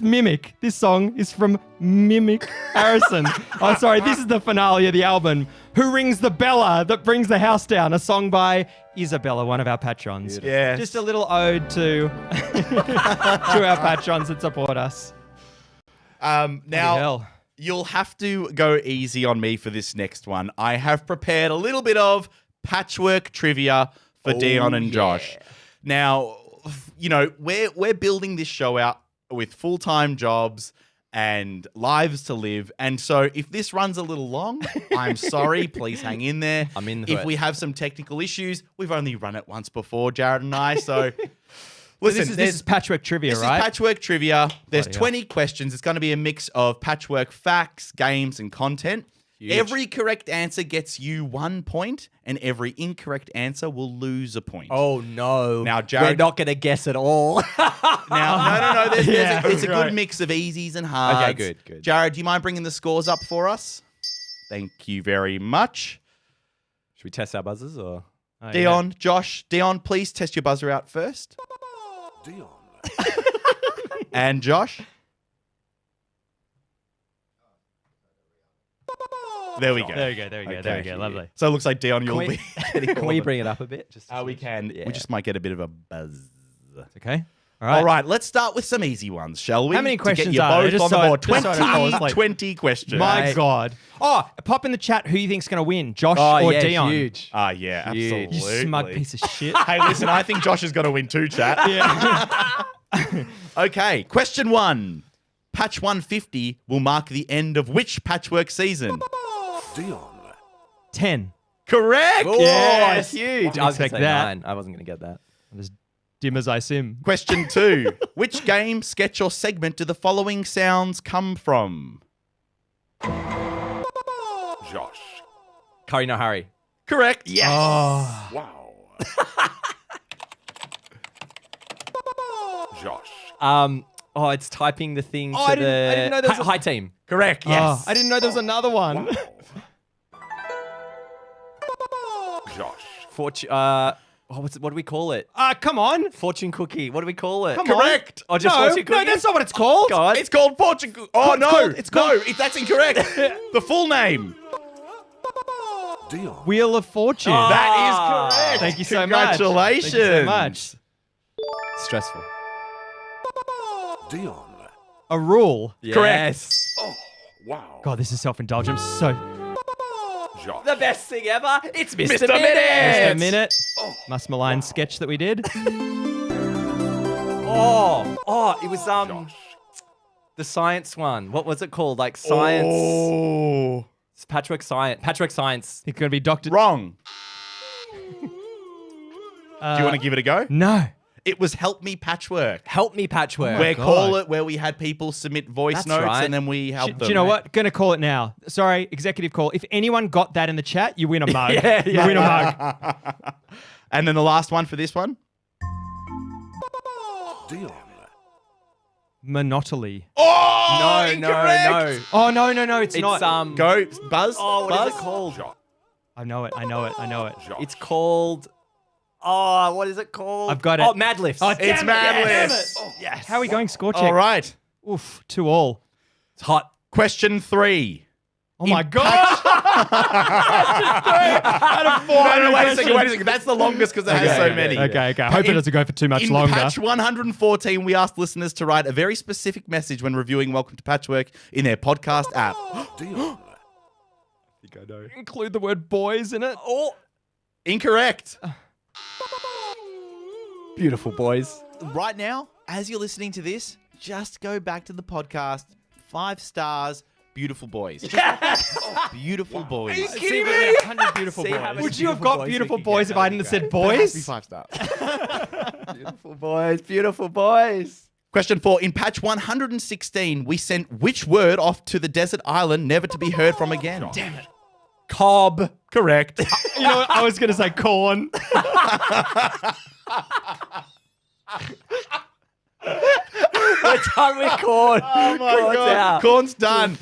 mimic. This song is from Mimic Harrison. Oh, sorry, this is the finale of the album. Who Rings the Bella That Brings the House Down? A song by Isabella, one of our patrons. Yes. Just a little ode to our patrons that support us. Bloody Now, hell. you'll have to go easy on me for this next one. I have prepared a little bit of patchwork trivia for Dion and Josh. Now, you know, we're building this show out with full-time jobs and lives to live. And so if this runs a little long, I'm sorry. Please hang in there. I'm in If for we it. have some technical issues, we've only run it once before, Jared and I. So listen, This is Patchwork Trivia, this right? is Patchwork Trivia. There's Bloody hell. 20 questions. It's going to be a mix of patchwork facts, games, and content. Huge. Every correct answer gets you 1 point, and every incorrect answer will lose a point. Oh no. Now, we're Jared- not going to guess at all. Now, no. It's a right. good mix of easies and hards. Okay, good. Jared, do you mind bringing the scores up for us? Thank you very much. Should we test our buzzers or? Oh, Dion, Josh, Dion, please test your buzzer out first. Dion. And Josh. There we go. There we go. Lovely. So it looks like Dion, you'll Can be getting Can we bring it up a bit? Just we can. Yeah. We just might get a bit of a buzz. Okay. All right, let's start with some easy ones, shall we? How many To questions get you are there? both Just on the so board. just so I don't fall 20, asleep. 20 questions. My God. Oh, pop in the chat who you think's going to win, Josh Oh, or yeah, Dion. huge. Ah, yeah, Huge. absolutely. You smug piece of shit. Hey, listen, I think Josh is going to win too, chat. Yeah. Okay, question 1. Patch 150 will mark the end of which patchwork season? Dion. 10. Correct! Oh, Yes. huge. I was going Expect to say that. 9. I wasn't going to get that. I'm as dim as I sim. Question 2. Which game, sketch, or segment do the following sounds come from? Josh. Curry No Hurry. Correct. Yes. Oh. Wow. Josh. It's typing the thing Oh, to I didn't know there was a- High Team. Correct. Yes. Oh, I didn't know there was another one. Josh. Fortune. What do we call it? Come on. Fortune cookie. What do we call it? Come Correct. Oh, just no, fortune cookie. no, that's not what it's called. God. It's called Fortune. Oh, It's no. called- it's called- That's incorrect. The full name. Dion. Wheel of Fortune. That is correct. Thank you so much. Congratulations. Thank you so much. Stressful. Dion. A rule. Correct. Oh, wow. God, this is self-indulgent. I'm so... Josh. The best thing ever. It's Mr. Mr. Minute. Just a Minute. minute. Mus Malign sketch that we did. It was Josh. the science one. What was it called? Like science. Oh. It's Patchwork Science. Patchwork Science. It's going to be Dr. Wrong. Do you want to give it a go? No. It was Help Me Patchwork. Help me, Patchwork. Where God. Call It, where we had people submit voice That's notes right. and then we helped them. Do you know what? Going to call it now. Sorry, executive call. If anyone got that in the chat, you win a mug. You win a mug. And then the last one for this one. Dion. Monopoly. Oh, No, incorrect. no. Oh, no, it's It's not. Go, Buzz. Oh, what Buzz. is it called? Josh. I know it. Josh. It's called. Oh, what is it called? I've got it. Oh, Mad Lifts. Oh, It's damn Mad it, Lifts. Yes. How are we going score check? All right. Oof, 2-2. It's hot. Question 3. Oh my God. Out of 400 No, wait a questions. second. That's the longest because it has so many. Okay. Hope it doesn't go for too much In longer. patch 114, we asked listeners to write a very specific message when reviewing Welcome to Patchwork in their podcast app. Dion. Include the word boys in it. Oh, Incorrect. beautiful boys. Right now, as you're listening to this, just go back to the podcast. 5 stars. Beautiful boys. Beautiful boys. Are you kidding me? 100 beautiful See how boys. many Would you have beautiful got boys beautiful we can boys get if I out hadn't of have said that? boys? 5 stars. Beautiful boys. Beautiful boys. Question 4. In patch 116, we sent which word off to the desert island never to be heard from again? Damn it. Cob. Correct. You know what? I was going to say corn. We're done with corn. Oh my Corn's God. out. Corn's done.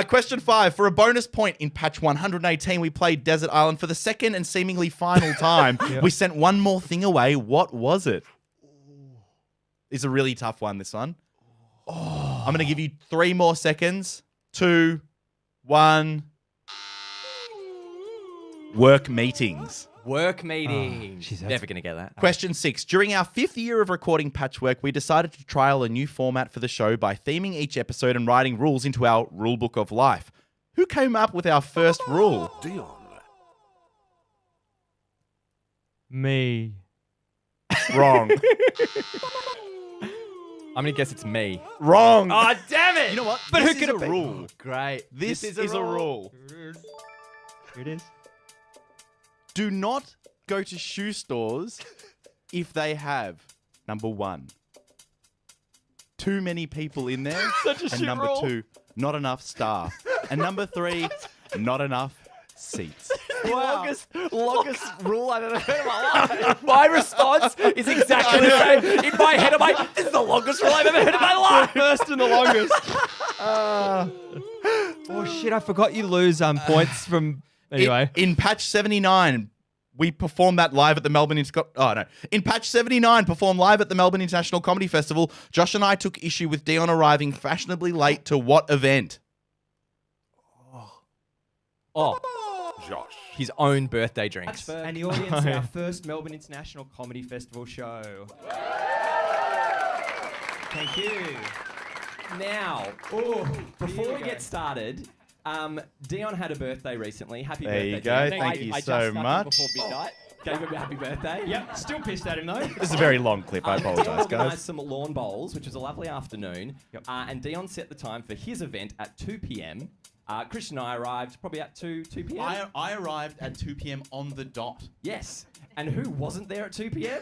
Question 5. For a bonus point, in patch 118, we played Desert Island for the second and seemingly final time. We sent one more thing away. What was it? It's a really tough one, this one. I'm going to give you 3 more seconds. 2, 1. Work meetings. Work meeting. jeez, that's- Never going to get that. Question 6. During our 5th year of recording Patchwork, we decided to trial a new format for the show by theming each episode and writing rules into our rule book of life. Who came up with our first rule? Dion. Me. Wrong. I'm going to guess it's me. Wrong. Oh, damn it. You know what? But This who is could a it be? rule. Great. This is a rule. Here it is. Do not go to shoe stores if they have, number 1, too many people in there. Such a and shit number rule. 2, not enough staff. And number 3, not enough seats. Longest rule I've ever heard in my life. My response is exactly the same. In my head, I'm like, this is the longest rule I've ever heard in my life. First and the longest. Oh, shit. I forgot you lose points from... Anyway. In patch 79, we performed that live at the Melbourne... In patch 79, performed live at the Melbourne International Comedy Festival, Josh and I took issue with Dion arriving fashionably late to what event? Oh, Josh. his own birthday drinks. And the audience, our first Melbourne International Comedy Festival show. Thank you. Now, before we get started, Dion had a birthday recently. Happy There birthday, you go. Dion. Thank you I so just snuck much. in before midnight. Gave him a happy birthday. Yep, still pissed at him though. This is a very long clip. I Dion apologise, organised guys. some lawn bowls, which was a lovely afternoon. And Dion set the time for his event at 2 p.m. Christian and I arrived probably at 2 p.m. I arrived at 2 p.m. on the dot. Yes. And who wasn't there at 2 p.m.?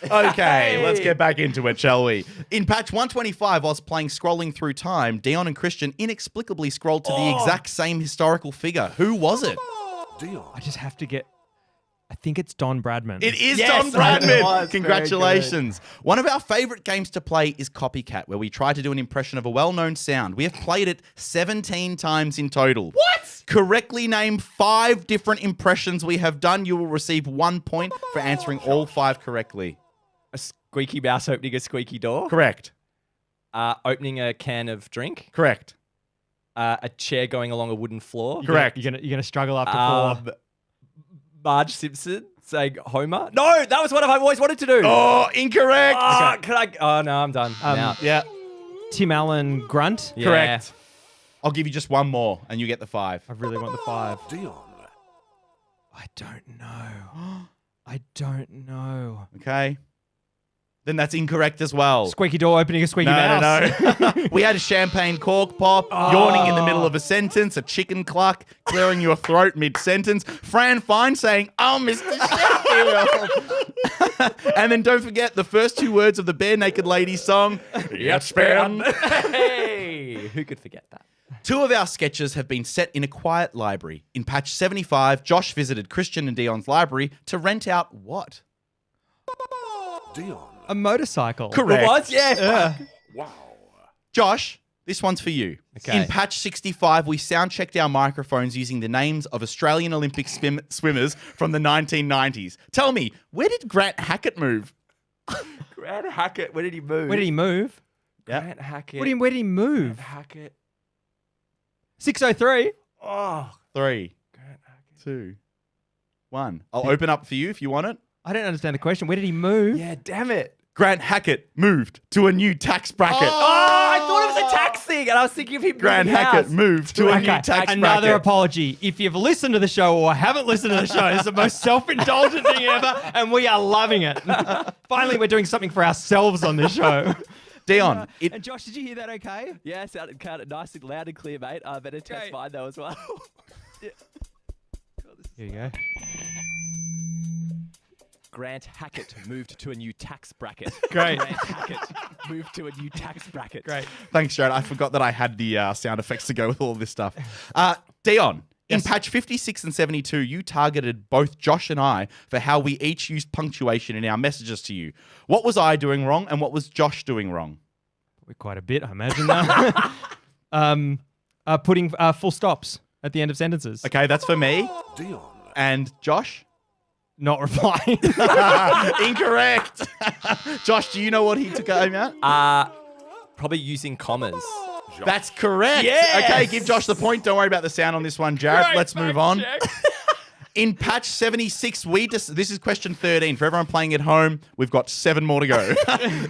Okay, let's get back into it, shall we? In patch 125, whilst playing Scrolling Through Time, Dion and Christian inexplicably scrolled to the exact same historical figure. Who was it? Dion. I just have to get. I think it's Don Bradman. It is Yes, Don Bradman. it was. Congratulations. One of our favourite games to play is Copycat, where we try to do an impression of a well-known sound. We have played it 17 times in total. What? Correctly name 5 different impressions we have done. You will receive 1 point for answering all 5 correctly. A squeaky mouse opening a squeaky door. Correct. Opening a can of drink. Correct. A chair going along a wooden floor. Correct. You're gonna struggle after 4. Marge Simpson saying Homer. No, that was what I've always wanted to do. Oh, incorrect. Can I? Oh no, I'm done. I'm out. Yeah, Tim Allen Grunt. Yeah. correct. I'll give you just 1 more, and you get the 5. I really want the 5. Dion. I don't know. I don't know. Okay. Then that's incorrect as well. Squeaky door opening a squeaky mouse. No. We had a champagne cork pop, yawning in the middle of a sentence, a chicken cluck, clearing your throat mid-sentence, Fran Fine saying, "Oh, Mr. Sheffield." And then don't forget the first 2 words of the Bare Naked Ladies song, "It's been." Hey, who could forget that? 2 of our sketches have been set in a quiet library. In patch 75, Josh visited Christian and Dion's library to rent out what? Dion. A motorcycle. Correct. What? Yeah. Wow. Josh, this one's for you. Okay. In patch 65, we sound checked our microphones using the names of Australian Olympic swimmers from the 1990s. Tell me, where did Grant Hackett move? Grant Hackett. Where did he move? Where did he move? Grant Hackett. Where did he move? Hackett. 603. Oh, 3, Grant Hackett. 2, 1. I'll open up for you if you want it. I don't understand the question. Where did he move? Yeah, damn it. Grant Hackett moved to a new tax bracket. Oh, I thought it was a tax thing, and I was thinking of him. Grant moving Hackett house. moved to a new tax Another bracket. apology. If you've listened to the show or haven't listened to the show, it's the most self-indulgent thing ever, and we are loving it. Finally, we're doing something for ourselves on this show. Dion, And Josh, did you hear that okay? Yeah, sounded kind of nice and loud and clear, mate. Better test Okay. mine though as well. Here you go. Grant Hackett moved to a new tax bracket. Great. Grant Hackett moved to a new tax bracket. Great. thanks, Jared. I forgot that I had the sound effects to go with all this stuff. Dion, in patch 56 and 72, you targeted both Josh and I for how we each used punctuation in our messages to you. What was I doing wrong and what was Josh doing wrong? Quite a bit, I imagine. That. Putting full stops at the end of sentences. Okay, that's for me. Dion. And Josh? Not replying. Incorrect. Josh, do you know what he took home at? Probably using commas. That's correct. Yes! Okay, give Josh the point. Don't worry about the sound on this one, Jared. Great, Let's move fact on. check. In patch 76, this is question 13. For everyone playing at home, we've got 7 more to go.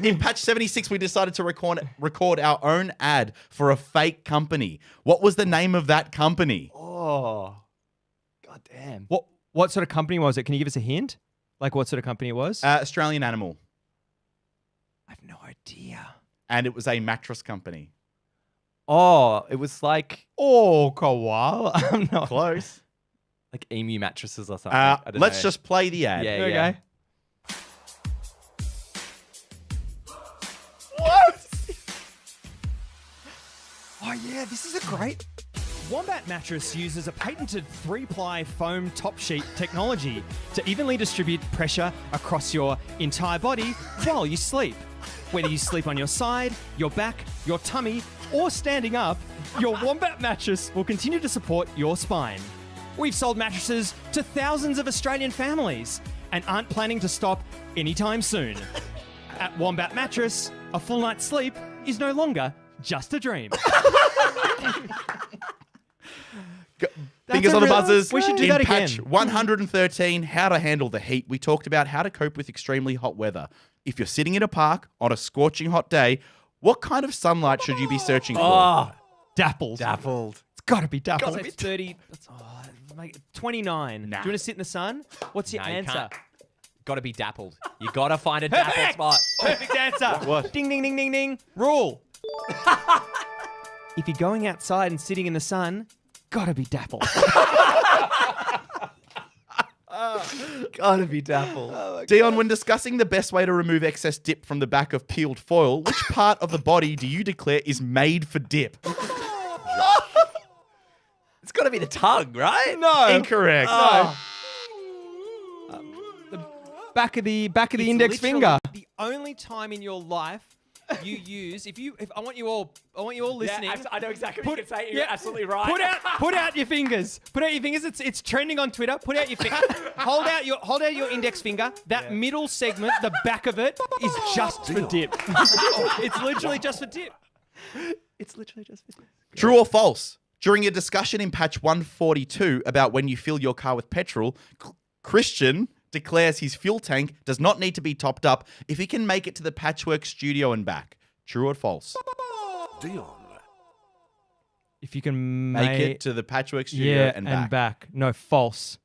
In patch 76, we decided to record our own ad for a fake company. What was the name of that company? Oh, god damn. What sort of company was it? Can you give us a hint? Like what sort of company it was? Australian Animal. I have no idea. And it was a mattress company. Oh, it was like Koala. I'm not Close. like emu mattresses or something. I don't Let's know. just play the ad. Yeah, Okay. yeah. Oh yeah, this is a great. Wombat mattress uses a patented 3-ply foam top sheet technology to evenly distribute pressure across your entire body while you sleep. Whether you sleep on your side, your back, your tummy, or standing up, your Wombat mattress will continue to support your spine. We've sold mattresses to thousands of Australian families and aren't planning to stop anytime soon. At Wombat Mattress, a full night's sleep is no longer just a dream. Fingers on the really- buzzers. we should do In that patch again. 113, how to handle the heat. We talked about how to cope with extremely hot weather. if you're sitting in a park on a scorching hot day, what kind of sunlight should you be searching for? Oh, Dappled. dappled. It's got to be dappled. Gotta be It's 30. Mate, 29. Do you want to sit in the sun? What's your No, you answer? can't. Got to be dappled. You got to find a dappled spot. Perfect answer. What? Ding, ding, ding, ding, ding. Rule. If you're going outside and sitting in the sun, gotta be dappled. Gotta be dappled. Dion, when discussing the best way to remove excess dip from the back of peeled foil, which part of the body do you declare is made for dip? It's got to be the tongue, right? No. Incorrect. The back of the index finger. The only time in your life you use if I want you all listening. Yeah, I know exactly what you can say. You're absolutely right. Put out your fingers. Put out your fingers. It's trending on Twitter. Put out your finger. hold out your index finger. That middle segment, the back of it, is just for dip. It's literally just for dip. It's literally just for dip. True or false? During a discussion in patch 142 about when you fill your car with petrol, Christian declares his fuel tank does not need to be topped up if he can make it to the Patchwork studio and back. True or false? Dion. If you can Make it to the Patchwork studio and back. No, false.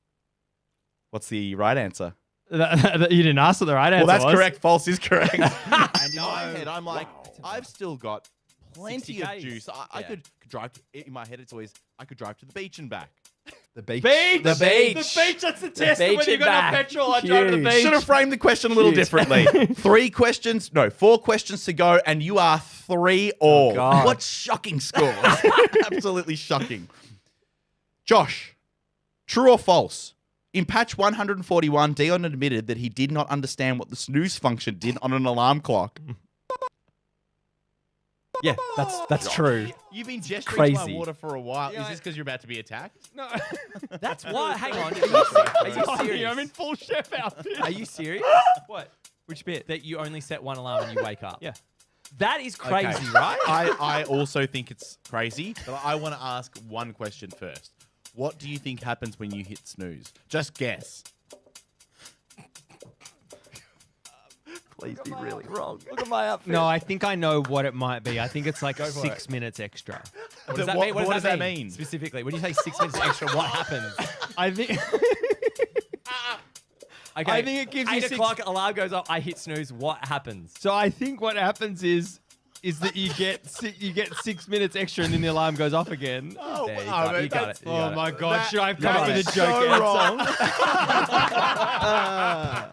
What's the right answer? You didn't ask what the right answer Well, that's was. correct. False is correct. And in my head, I'm like, I've still got plenty of 60 Ks. juice. I Yeah. could drive. In my head, it's always I could drive to the beach and back. The beach. Beach! The beach. The beach, that's the test of beach whether you've and got enough back. petrol. I drive to the Huge. beach. Should have framed the question a little differently. 4 questions to go, and you are 3 all. God. What shocking scores. Absolutely shocking. Josh, true or false? In patch 141, Dion admitted that he did not understand what the snooze function did on an alarm clock. Yeah, that's true. You've been gesturing Crazy. to my water for a while. Is this because you're about to be attacked? No. That's why. Hang on. Are you serious? I'm in full chef outfit. Are you serious? What? Which bit? That you only set one alarm when you wake up? Yeah. That is crazy, Okay. right? I also think it's crazy, but I want to ask one question first. What do you think happens when you hit snooze? Just guess. Please be really wrong. Look at my outfit. No, I think I know what it might be. I think it's like for 6 minutes extra. What does that What- mean? what does that mean? mean? Specifically, when you say 6 minutes extra, what happens? I think. Okay, I think it gives you 8 six- o'clock, alarm goes off, I hit snooze, what happens? So I think what happens is that you get 6 minutes extra and then the alarm goes off again. Oh, There, you got it, you got it. You Oh got it. my god! That- Should I have that come up with is a joke so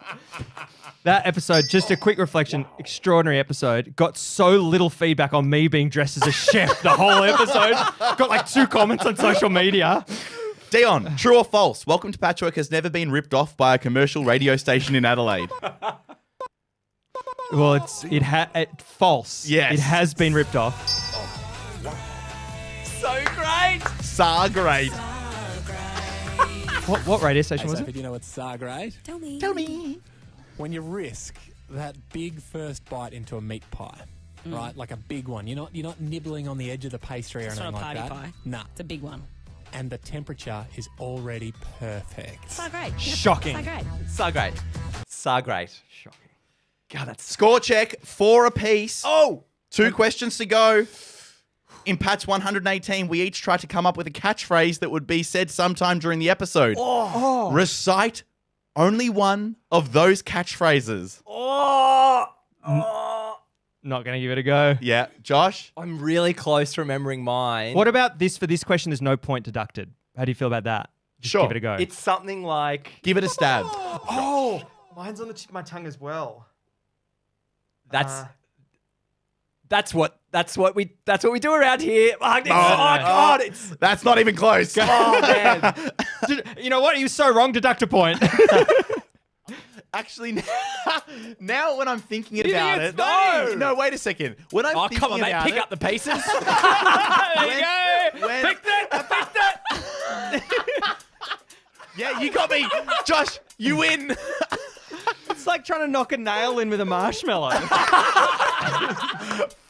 answer? That episode, just a quick reflection, extraordinary episode. Got so little feedback on me being dressed as a chef the whole episode. Got like 2 comments on social media. Dion, true or false? Welcome to Patchwork has never been ripped off by a commercial radio station in Adelaide. Well, false. Yes. It has been ripped off. So great! Great. What radio station was Sophie, it? do you know what's great? Tell me. When you risk that big first bite into a meat pie, right? Like a big one. You're not nibbling on the edge of the pastry or It's anything not a like party that. pie. Nah. It's a big one. And the temperature is already perfect. So great. Shocking. So great. So great. So great. Shocking. God, that's Score check, 4 apiece. Oh! 2 questions to go. In patch 118, we each tried to come up with a catchphrase that would be said sometime during the episode. Recite only one of those catchphrases. Not going to give it a go. Yeah, Josh? I'm really close to remembering mine. What about this? For this question, there's no point deducted. How do you feel about that? Just Sure. give it a go. It's something like Give it a stab. oh, mine's on the tip of my tongue as well. that's what we do around here. Oh, God, it's That's not even close. oh man. You know what? He was so wrong. Deduct a point. Actually, now when I'm thinking think about it's it, funny? no, wait a second. When I'm Oh, thinking come on, mate. about Pick it, up the pieces. There you go. when- Picked it. yeah, you got me, Josh. You win. It's like trying to knock a nail in with a marshmallow.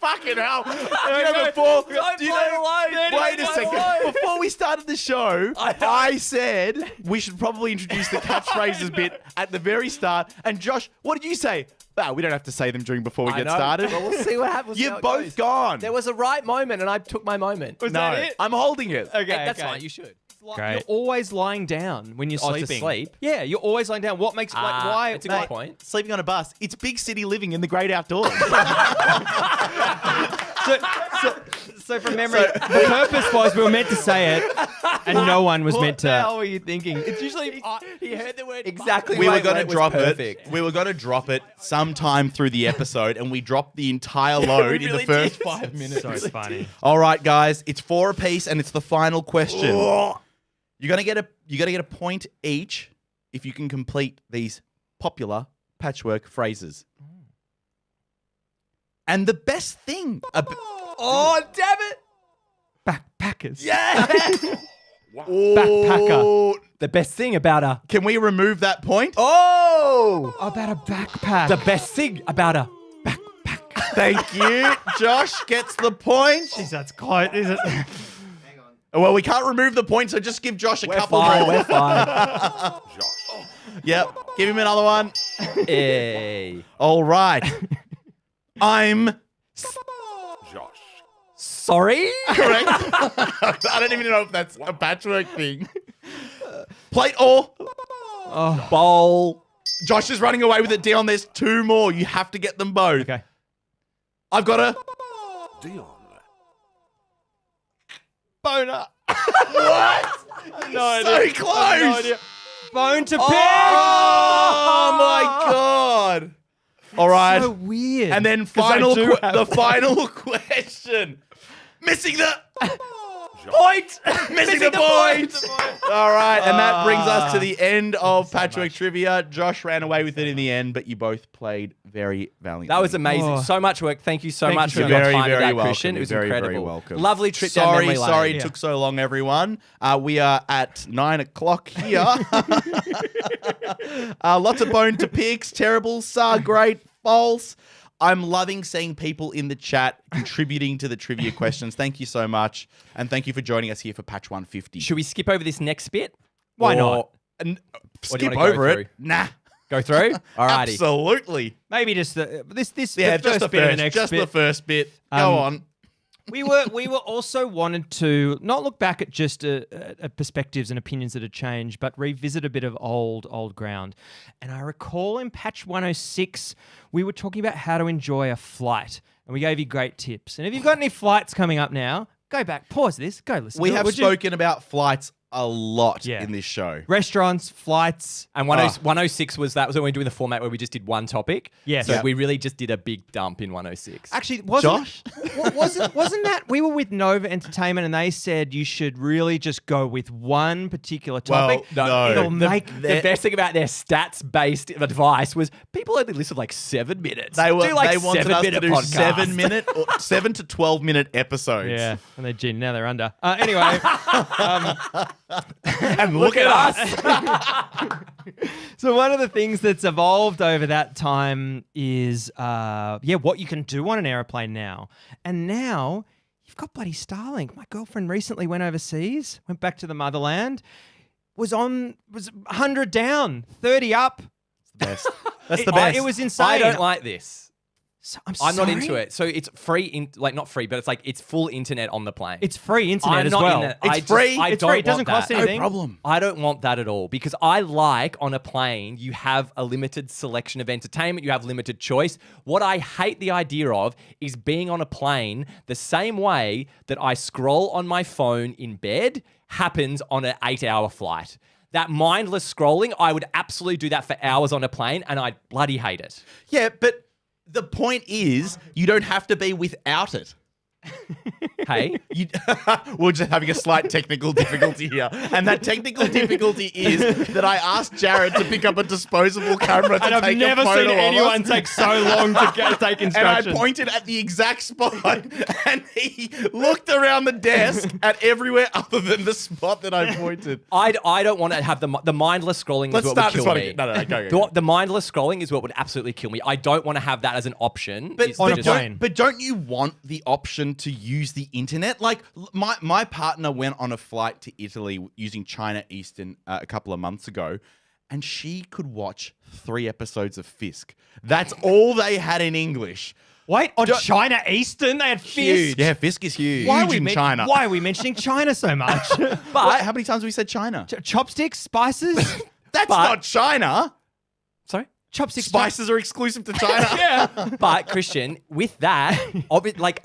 Fucking hell. Before, wait a second. Before we started the show, I said we should probably introduce the catchphrases bit at the very start. And Josh, what did you say? Well, we don't have to say them before we get started. Well, we'll see what happens. You've both gone. There was a right moment, and I took my moment. Was that it? I'm holding it. Okay, That's fine. You should. You're always lying down when you're Oh, to sleeping. sleep? Yeah, you're always lying down. What makes why? That's a good point. Sleeping on a bus. It's big city living in the great outdoors. So from memory, the purpose was we were meant to say it, and no one was meant to. What the hell were you thinking? It's usually he heard the word exactly. We were going to it was drop perfect. it. We were going to drop it sometime through the episode, and we dropped the entire load in the first 5 minutes. So funny. All right, guys, it's 4 apiece, and it's the final question. You're gonna get a point each if you can complete these popular patchwork phrases. And the best thing about Oh, damn it! Backpackers. yeah, Backpacker. The best thing about a Can we remove that point? oh, About a backpack. the best thing about a Thank you. Josh gets the point. Jeez, that's close. Is it? Well, we can't remove the point, so just give Josh a couple more. We're fine. Josh. Yep. Give him another one. Hey, All right. I'm Josh. sorry. correct. I don't even know if that's a patchwork thing. Plate or Bowl. Josh is running away with it. Dion, there's 2 more. You have to get them both. Okay. I've got a Dion. Boner. what? No So idea. close. I have no idea. Bone to pick. Oh my god. All right. So weird. And then I final do have the one. final question. Missing the Point. missing the point. All right, and that brings us to the end of Patchwork Trivia. Josh ran away with it in the end, but you both played very valiantly. That was amazing. Oh. So much work. Thank you so Thank much you for so your much. time Very, today, very Christian. welcome. It was Very, very incredible. welcome. Lovely trip down memory lane. Sorry it took so long, everyone. We are at 9 o'clock here. Lots of bone to picks. Terrible, great, false. I'm loving seeing people in the chat contributing to the trivia questions. Thank you so much. And thank you for joining us here for Patch 150. Should we skip over this next bit? Why not? And Or do you skip wanna go over it? through? Nah. Go through? Alrighty. Absolutely. Maybe just this. Yeah, the just the first bit of first. the next Just bit. the first bit. Go on. We were also wanted to not look back at just perspectives and opinions that had changed, but revisit a bit of old ground. And I recall in Patch 106, we were talking about how to enjoy a flight, and we gave you great tips. And if you've got any flights coming up now, go back, pause this, go listen. We to it, have would you? spoken about flights a lot Yeah. in this show. Restaurants, flights. And 106 was when we were doing the format where we just did one topic. Yes. So Yeah. we really just did a big dump in 106. Actually, wasn't Josh? wasn't that we were with Nova Entertainment and they said you should really just go with one particular topic? no. It'll The- make the best thing about their stats-based advice was people only listened like 7 minutes. They Do like wanted us to 7-minute do podcasts. 7 to 12 minute episodes. Yeah, and they're gin. Now they're under. Anyway, And look at us. so one of the things that's evolved over that time is, what you can do on an aeroplane now. And now you've got bloody Starlink. My girlfriend recently went overseas, went back to the motherland, was 100 down, 30 up. That's the best. It was insane. I don't like this. So, I'm not sorry? into it. So it's free, not free, but it's like it's full internet on the plane. It's free internet I'm as not well. in it. It's free. I It's don't free. It doesn't want cost that. anything. No problem. I don't want that at all because I like on a plane, you have a limited selection of entertainment, you have limited choice. What I hate the idea of is being on a plane the same way that I scroll on my phone in bed happens on an 8-hour flight. That mindless scrolling, I would absolutely do that for hours on a plane and I'd bloody hate it. Yeah, but the point is you don't have to be without it. Hey, We're just having a slight technical difficulty here. And that technical difficulty is that I asked Jared to pick up a disposable camera to And I've take never a photo seen of anyone us. take so long to take And instructions. I pointed at the exact spot, and he looked around the desk at everywhere other than the spot that I pointed. I don't want to have the mindless scrolling. Let's is what start would this kill one me. again. No, go. The mindless scrolling is what would absolutely kill me. I don't want to have that as an option. But, It's on a just- plane. but don't you want the option to use the internet? Like my partner went on a flight to Italy using China Eastern a couple of months ago, and she could watch 3 episodes of Fisk. That's all they had in English. Wait, on China Eastern, they had Fisk. Yeah, Fisk is huge. Why are, Huge we in men- China. why are we mentioning China so much? But how many times have we said China? Chopsticks, spices, That's not China. Sorry? chopsticks, Spices are exclusive to China. Yeah. But Christian, with that,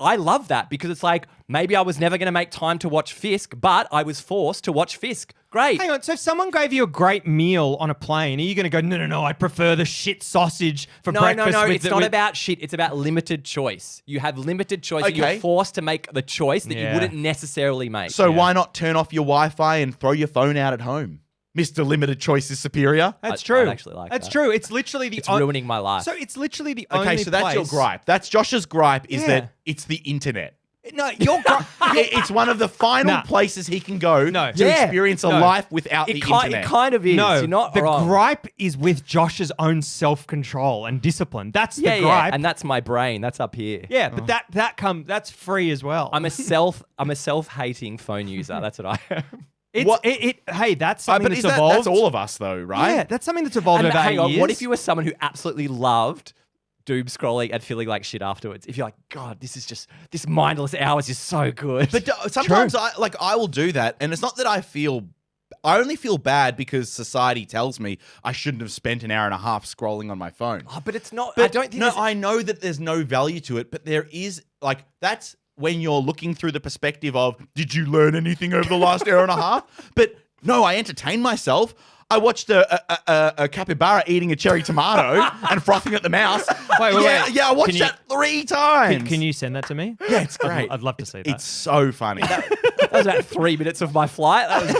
I love that because it's like maybe I was never going to make time to watch Fisk, but I was forced to watch Fisk. Great. Hang on. So if someone gave you a great meal on a plane, are you going to go, no, I prefer the shit sausage for breakfast? No. with It's the- not with-" about shit. It's about limited choice. You have limited choice and Okay. you're forced to make the choice that Yeah. you wouldn't necessarily make. So why not turn off your Wi-Fi and throw your phone out at home? Mr. Limited Choice is superior. That's I'd true. actually like That's that. true. It's literally the It's ruining my life. So it's literally the only Okay, so that's your place- gripe. That's Josh's gripe is Yeah. that it's the internet. No, your gripe. It's one of the final Nah. places he can go No. to Yeah. experience a No. life without the it internet. kind of is. No, You're not the wrong. gripe is with Josh's own self-control and discipline. That's yeah, the gripe. and that's my brain. That's up here. Yeah, but that's free as well. I'm a self-hating phone user. That's what I am. Hey, that's something but that's is that, evolved. that's all of us, though, right? Yeah, that's something that's evolved And over 8 hang on, years. what if you were someone who absolutely loved doom scrolling and feeling like shit afterwards? If you're like, God, this mindless hours is so good. But sometimes I will do that, and it's not that I only feel bad because society tells me I shouldn't have spent an hour and a half scrolling on my phone. Oh, but it's not. But I don't think. No, there's- I know that there's no value to it, but there is that's when you're looking through the perspective of, did you learn anything over the last hour and a half? But no, I entertained myself. I watched a capybara eating a cherry tomato and frothing at the mouth. Wait. Yeah, I watched Can you- that 3 times. Can you send that to me? Yeah, it's great. I'd love to see that. It's so funny. that was about 3 minutes of my flight. That was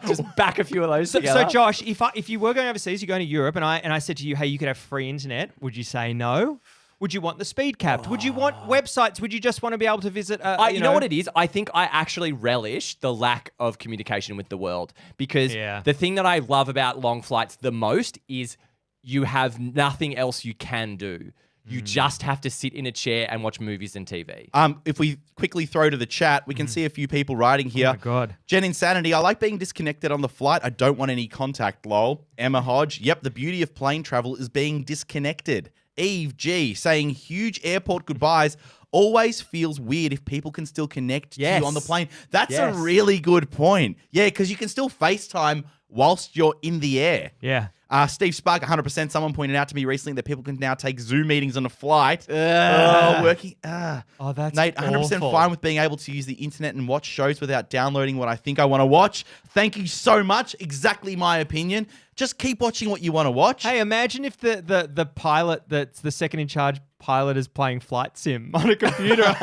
good. Just back a few of those So together. Josh, if you were going overseas, you're going to Europe, and I said to you, hey, you could have free internet, would you say no? Would you want the speed capped? Would you want websites? Would you just want to be able to visit? You know what it is? I think I actually relish the lack of communication with the world because Yeah. the thing that I love about long flights the most is you have nothing else you can do. You just have to sit in a chair and watch movies and TV. If we quickly throw to the chat, we can see a few people writing here. Oh my God. Jen Insanity, I like being disconnected on the flight. I don't want any contact, lol. Emma Hodge, yep, the beauty of plane travel is being disconnected. Eve G saying huge airport goodbyes always feels weird if people can still connect to Yes. you on the plane. That's Yes. a really good point. Yeah, because you can still FaceTime whilst you're in the air. Yeah. Steve Spark, 100%. Someone pointed out to me recently that people can now take Zoom meetings on a flight. Working. Oh, that's Nate, 100% awful. fine with being able to use the internet and watch shows without downloading what I think I want to watch. Thank you so much. Exactly my opinion. Just keep watching what you want to watch. Hey, imagine if the pilot that's the second in charge pilot is playing flight sim on a computer.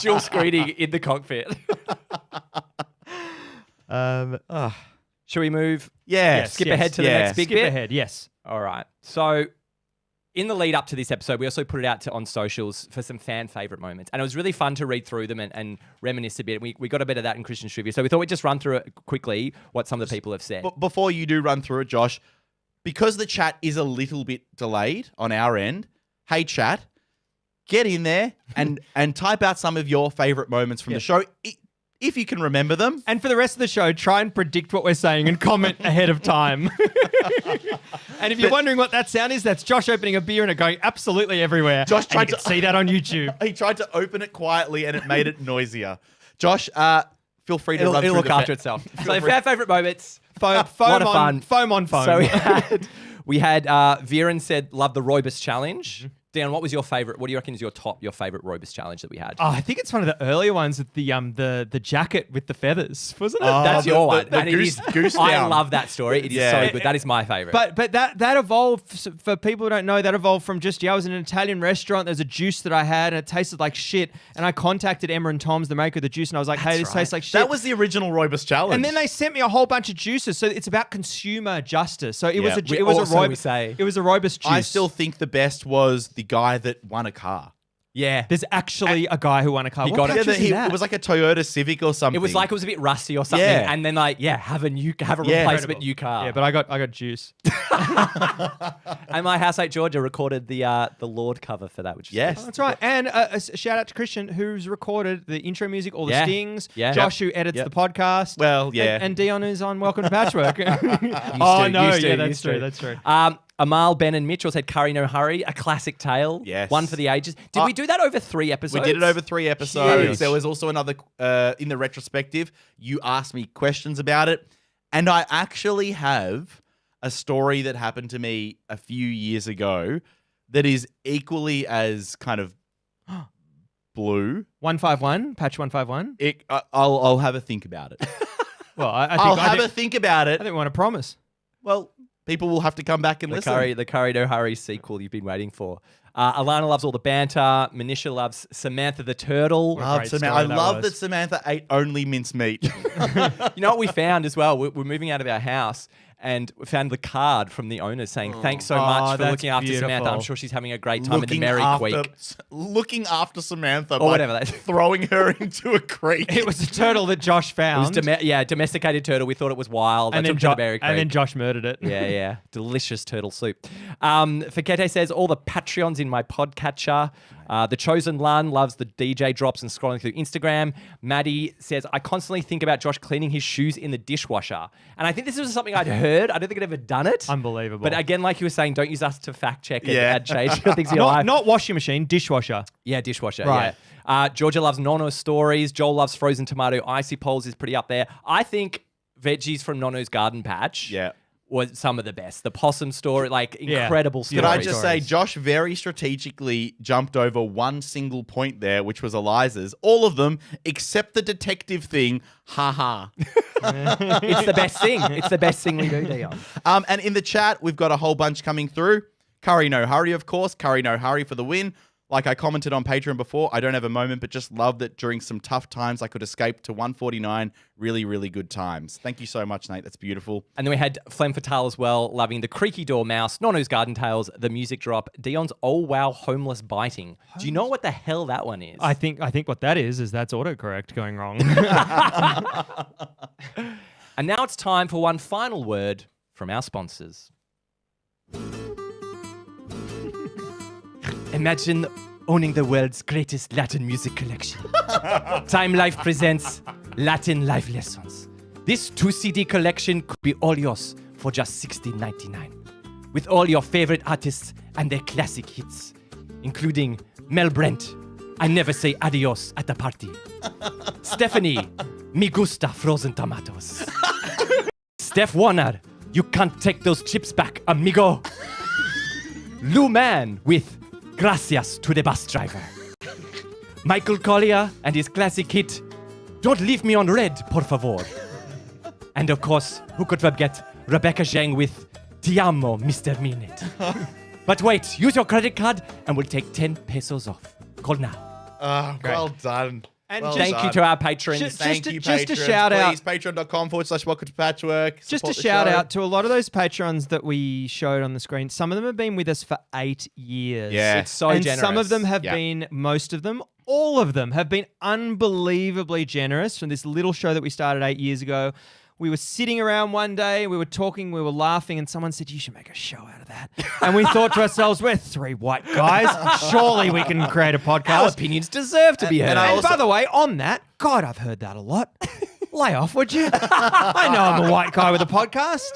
Dual screening in the cockpit. Shall we move? Yes. Skip ahead to the yeah. next big Skip bit? ahead, yes. All right. So, in the lead up to this episode, we also put it out on socials for some fan favorite moments. And it was really fun to read through them and reminisce a bit. We got a bit of that in Christian Trivia. So we thought we'd just run through it quickly, what some of the people have said. But before you do run through it, Josh, because the chat is a little bit delayed on our end, hey, chat, get in there and type out some of your favorite moments from the show, if you can remember them. And for the rest of the show, try and predict what we're saying and comment ahead of time. And if you're wondering what that sound is, that's Josh opening a beer and it going absolutely everywhere. Josh And tried you to can see that on YouTube. He tried to open it quietly and it made it noisier. Josh, feel free to It'll run through look the after itself. So fan favorite moments. Foam lot of fun. Foam on foam. So we had Viren said, love the Roibus challenge. Dion, what was your favorite? What do you reckon is your favorite Robus challenge that we had? Oh, I think it's one of the earlier ones with the jacket with the feathers, wasn't it? That's your one. the And it is- goose I down. love that story. It is so good. That is my favorite. But that evolved, for people who don't know, that evolved from just, I was in an Italian restaurant, there's a juice that I had and it tasted like shit, and I contacted Emma and Tom's, the maker of the juice, and I was like, hey, this tastes like shit. That was the original Robus challenge. And then they sent me a whole bunch of juices, so it's about consumer justice. So it was Yeah. it was Also, a we say- it was a Robus juice. I still think the best was the guy that won a car. yeah. There's actually a guy who won a car. He What got it. country Yeah, is he that? it was like a Toyota Civic or something. It was like it was a bit rusty or something, Yeah. and then have a replacement new car. Yeah, but I got juice. And my housemate Georgia recorded the Lord cover for that, which is Yes. good. That's right. And a shout out to Christian, who's recorded the intro music, all the Yeah. stings. Yeah. Josh, who edits Yep. the podcast. Well, yeah. And Dion is on Welcome to Patchwork. Used to, yeah, that's used true. to. That's true. Amal, Ben, and Mitchell said "Curry No Hurry," a classic tale. Yes. One for the ages. Did we do that over 3 episodes? We did it over 3 episodes. Huge. There was also another, in the retrospective, you asked me questions about it. And I actually have a story that happened to me a few years ago that is equally as kind of blue. 151, patch 151. I'll have a think about it. Well, I I'll think have a think about I it. think we want to promise. Well, people will have to come back and the listen. Curry No Hurry sequel you've been waiting for. Alana loves all the banter. Manisha loves Samantha the Turtle. What a great story I that love was. that Samantha ate only mincemeat. You know what we found as well? We're moving out of our house and we found the card from the owner saying, thanks so much for that's looking after Samantha. I'm beautiful. sure she's having a great time in the Merry Creek. Looking after Samantha Or by whatever that is. throwing her into a creek. It was a turtle that Josh It was found. domesticated turtle. We thought it was wild. and I then, took it to the Merry Creek. and then Josh murdered it. Yeah. Delicious turtle soup. Fakete says, all the Patreons in my podcatcher. The Chosen Lun loves the DJ drops and scrolling through Instagram. Maddie says, I constantly think about Josh cleaning his shoes in the dishwasher. And I think this was something I'd heard. I don't think I'd ever done it. Unbelievable. But again, like you were saying, don't use us to fact check and Yeah. add change to things in your life. Not washing machine, dishwasher. Yeah, dishwasher. Right. Yeah. Georgia loves Nono's stories. Joel loves frozen tomato. Icy Poles is pretty up there. I think veggies from Nono's garden patch. Yeah. Was some of the best. The possum story, like Yeah. incredible stories. Could I just say, Josh very strategically jumped over one single point there, which was Eliza's. All of them, except the detective thing. Ha ha. It's the best thing. It's the best thing we do, Dion. And in the chat, we've got a whole bunch coming through. Curry No Hurry, of course. Curry No Hurry for the win. Like I commented on Patreon before, I don't have a moment, but just love that during some tough times, I could escape to 149. Really, really good times. Thank you so much, Nate. That's beautiful. And then we had Flem Fatale as well, loving the creaky door mouse, Nono's garden tales, the music drop, Dion's oh wow homeless biting. Do you know what the hell that one is? I think what that is that's autocorrect going wrong. And now it's time for one final word from our sponsors. Imagine owning the world's greatest Latin music collection. Time Life presents Latin Life Lessons. This 2 CD collection could be all yours for just $16.99. With all your favorite artists and their classic hits, including Mel Brent, I Never Say Adios at the Party. Stephanie, Me Gusta Frozen Tomatoes. Steph Warner, You Can't Take Those Chips Back, Amigo. Lou Mann with Gracias to the Bus Driver. Michael Collier and his classic hit, Don't Leave Me on Red, por favor. And of course, who could forget Rebecca Zhang with Ti amo, Mr. Mean It. But wait, use your credit card and we'll take 10 pesos off. Call now. Well done. And Well just- Thank done. you to our patrons. Just- Thank you, just a patrons. shout out- Please, patreon.com/welcome to Patchwork. Just a Support the shout show. out to a lot of those patrons that we showed on the screen. Some of them have been with us for 8 years. Yeah. It's so and generous. some of them have Yeah. been, most of them, all of them have been unbelievably generous from this little show that we started 8 years ago. We were sitting around one day, we were talking, we were laughing, and someone said, you should make a show out of that. And we thought to ourselves, we're 3 white guys. Surely we can create a Our podcast. opinions deserve to be heard. and I And also- by the way, on that, God, I've heard that a lot. Lay off, would you? I know I'm a white guy with a podcast.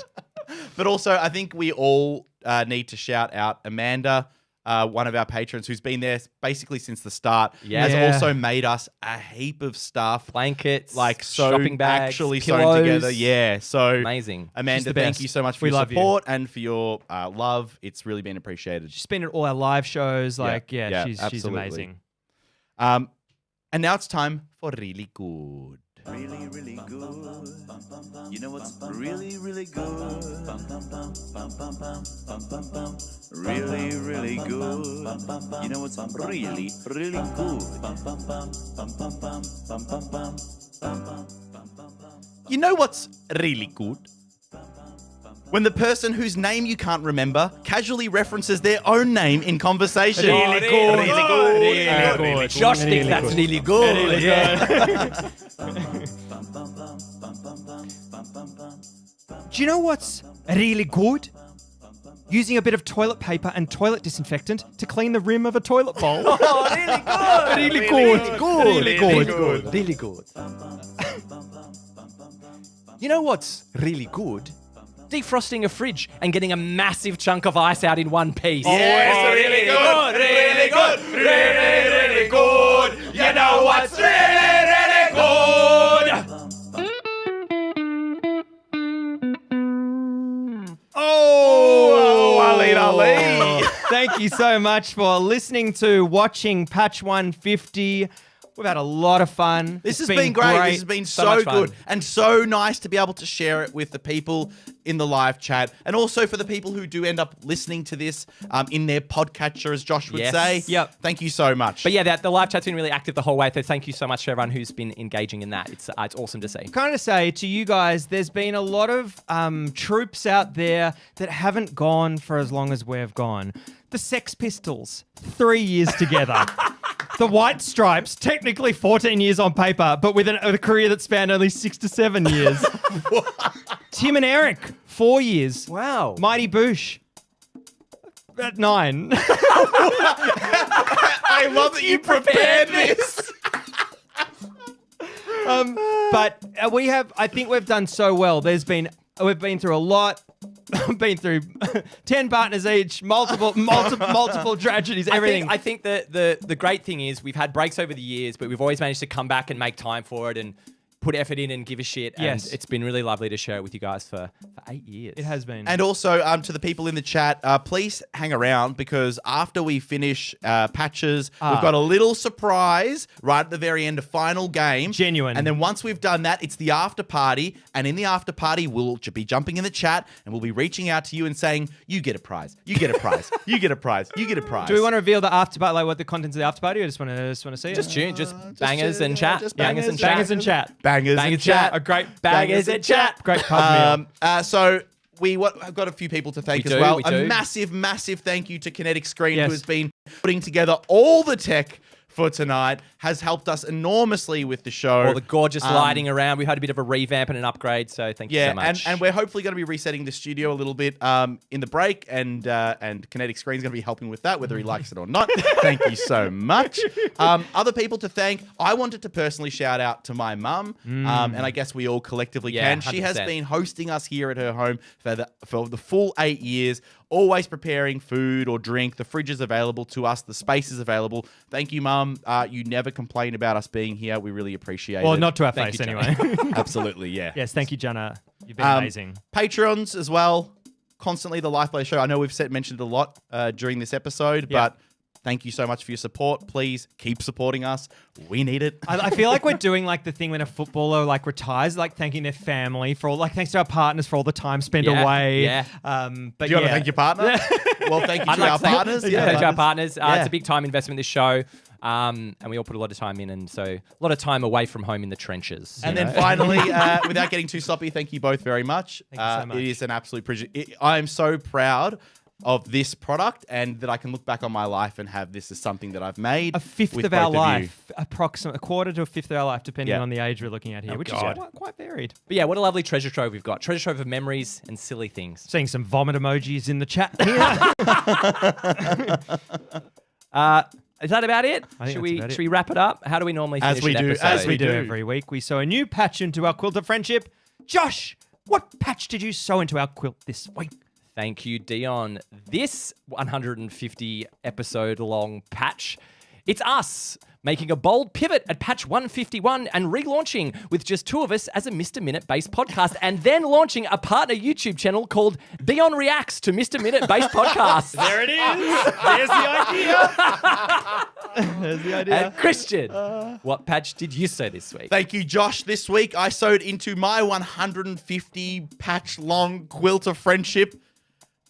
But also, I think we all need to shout out Amanda. one of our patrons who's been there basically since the start, Yeah. has also made us a heap of stuff. Blankets, Like so shopping bags, actually pillows. sewn together. Yeah. So Amazing. Amanda, the thank best. you so much for We your love you. support and for your love. It's really been appreciated. She's been at all our live shows. Like, yeah, she's absolutely. amazing. And now it's time for Really Good. Really, really good. You know what's really, really good? Really, really good. You know what's really, really good? You know what's really good? When the person whose name you can't remember casually references their own name in conversation. Really good. Really good. Really good. Josh thinks that's really good. Yeah. Do you know what's really good? Using a bit of toilet paper and toilet disinfectant to clean the rim of a toilet bowl. Oh, really good. Really good. Really good. You know what's really good? Defrosting a fridge and getting a massive chunk of ice out in one piece. Yes, really good, really good, really, really good. You know what's really, really good? Oh, Ali. Thank you so much for listening to Watching Patch 150. We've had a lot of fun. This It's has been great. This has been so much fun. good and so nice to be able to share it with the people in the live chat, and also for the people who do end up listening to this in their podcatcher, as Josh would Yes. say. Yep. Thank you so much. But yeah, the live chat's been really active the whole way. So thank you so much to everyone who's been engaging in that. It's awesome to see. Kind of say to you guys, there's been a lot of troops out there that haven't gone for as long as we've gone. The Sex Pistols, 3 years together. The White Stripes, technically 14 years on paper, but with a career that spanned only 6 to 7 years. Tim and Eric, 4 years. Wow. Mighty Boosh, at 9. I love that you prepared this. But I think we've done so well. We've been through a lot. Been through 10 partners each, multiple tragedies, everything. I think that the great thing is we've had breaks over the years, but we've always managed to come back and make time for it and put effort in and give a shit. Yes. And it's been really lovely to share it with you guys for 8 years. It has been. And also to the people in the chat, please hang around, because after we finish Patches, we've got a little surprise right at the very end, a final game. Genuine. And then once we've done that, it's the after party. And in the after party, we'll be jumping in the chat and we'll be reaching out to you and saying, you get a prize, you get a prize, you get a prize, you get a prize. Do we want to reveal the after party, like what the contents of the after party, or just want to see it? Just bangers and chat. just Bangers and Bangers chat. and chat. Bangers and chat. A great Bangers and chat. Great pub meal. So I've got a few people to thank We as do, well. we A do. massive thank you to Kinetic Screen, Yes. who has been putting together all the tech for tonight, has helped us enormously with the show. All the gorgeous lighting around. We've had a bit of a revamp and an upgrade, so thank you so much. and we're hopefully going to be resetting the studio a little bit in the break, and Kinetic Screen's going to be helping with that, whether he likes it or not. Thank you so much. Other people to thank. I wanted to personally shout out to my mum, and I guess we all collectively Yeah, can. She has 100%. been hosting us here at her home for the full 8 years. Always preparing food or drink. The fridge is available to us. The space is available. Thank you, Mum. You never complain about us being here. We really appreciate it. Well, not to our Thank face, you, anyway. Absolutely, yeah. Yes, thank you, Jana. You've been amazing. Patrons as well. Constantly the Life Play Show. I know we've mentioned it a lot during this episode, Yeah. but thank you so much for your support. Please keep supporting us. We need it. I feel like we're doing like the thing when a footballer like retires, like thanking their family for all, like thanks to our partners for all the time spent Yeah, away. yeah. But Do you want to thank your partner? Well, thank you to our partners. Thank our partners. Yeah. It's a big time investment, this show. And we all put a lot of time in, and so a lot of time away from home in the trenches. And you then know? finally, without getting too sloppy, thank you both very much. Thank you so much. It is an absolute pleasure. I am so proud of this product, and that I can look back on my life and have this as something that I've made. a fifth with of our both you. life, approximately a quarter to a fifth of our life, depending Yeah. on the age we're looking at here, which God. is quite varied. But yeah, what a lovely treasure trove we've got. Treasure trove of memories and silly things. Seeing some vomit emojis in the chat here. Is that about it? I think Should that's we about it. should we wrap it up? How do we normally finish As we an do, episode? as we do. every week, we sew a new patch into our quilt of friendship. Josh, what patch did you sew into our quilt this week? Thank you, Dion. This 150 episode long patch, it's us making a bold pivot at patch 151 and relaunching with just two of us as a Mr. Minute based podcast, and then launching a partner YouTube channel called Dion Reacts to Mr. Minute based podcasts. There it is. There's the idea. There's the idea. And Christian, what patch did you sew this week? Thank you, Josh. This week I sewed into my 150 patch long quilt of friendship.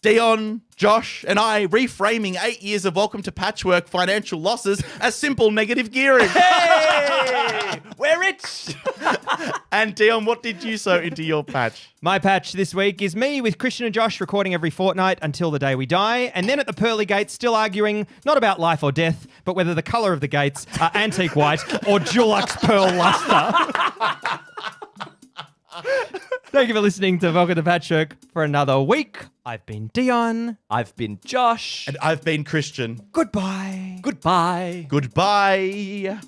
Dion, Josh, and I reframing 8 years of Welcome to Patchwork financial losses as simple negative gearing. Hey, we're rich. And Dion, what did you sew into your patch? My patch this week is me with Christian and Josh recording every fortnight until the day we die, and then at the pearly gates still arguing not about life or death, but whether the colour of the gates are antique white or Dulux pearl luster. Thank you for listening to Welcome to Patchwork for another week. I've been Dion. I've been Josh. And I've been Christian. Goodbye. Goodbye. Goodbye.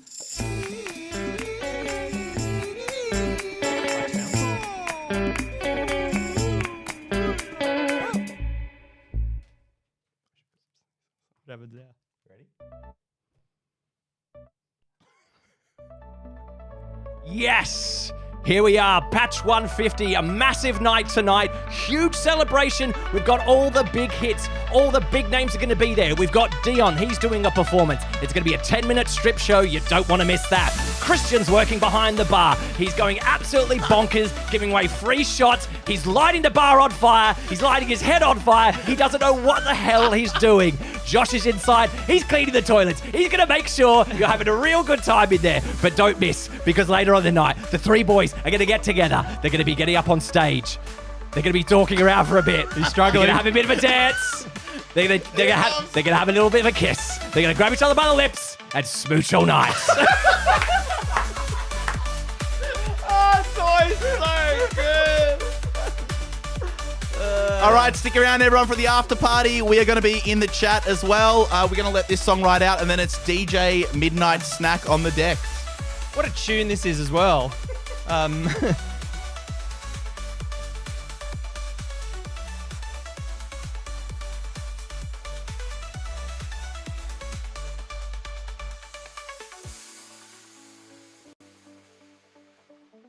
Yes! Here we are, patch 150, a massive night tonight, huge celebration. We've got all the big hits, all the big names are going to be there. We've got Dion, he's doing a performance. It's going to be a 10-minute strip show, you don't want to miss that. Christian's working behind the bar. He's going absolutely bonkers, giving away free shots. He's lighting the bar on fire. He's lighting his head on fire. He doesn't know what the hell he's doing. Josh is inside. He's cleaning the toilets. He's going to make sure you're having a real good time in there. But don't miss, because later on the night, the three boys are going to get together. They're going to be getting up on stage. They're going to be talking around for a bit. He's struggling. They're going to have a bit of a dance. They're going to have a little bit of a kiss. They're going to grab each other by the lips and smooch all night. All right, stick around, everyone, for the after party. We are going to be in the chat as well. We're going to let this song ride out, and then it's DJ Midnight Snack on the deck. What a tune this is as well.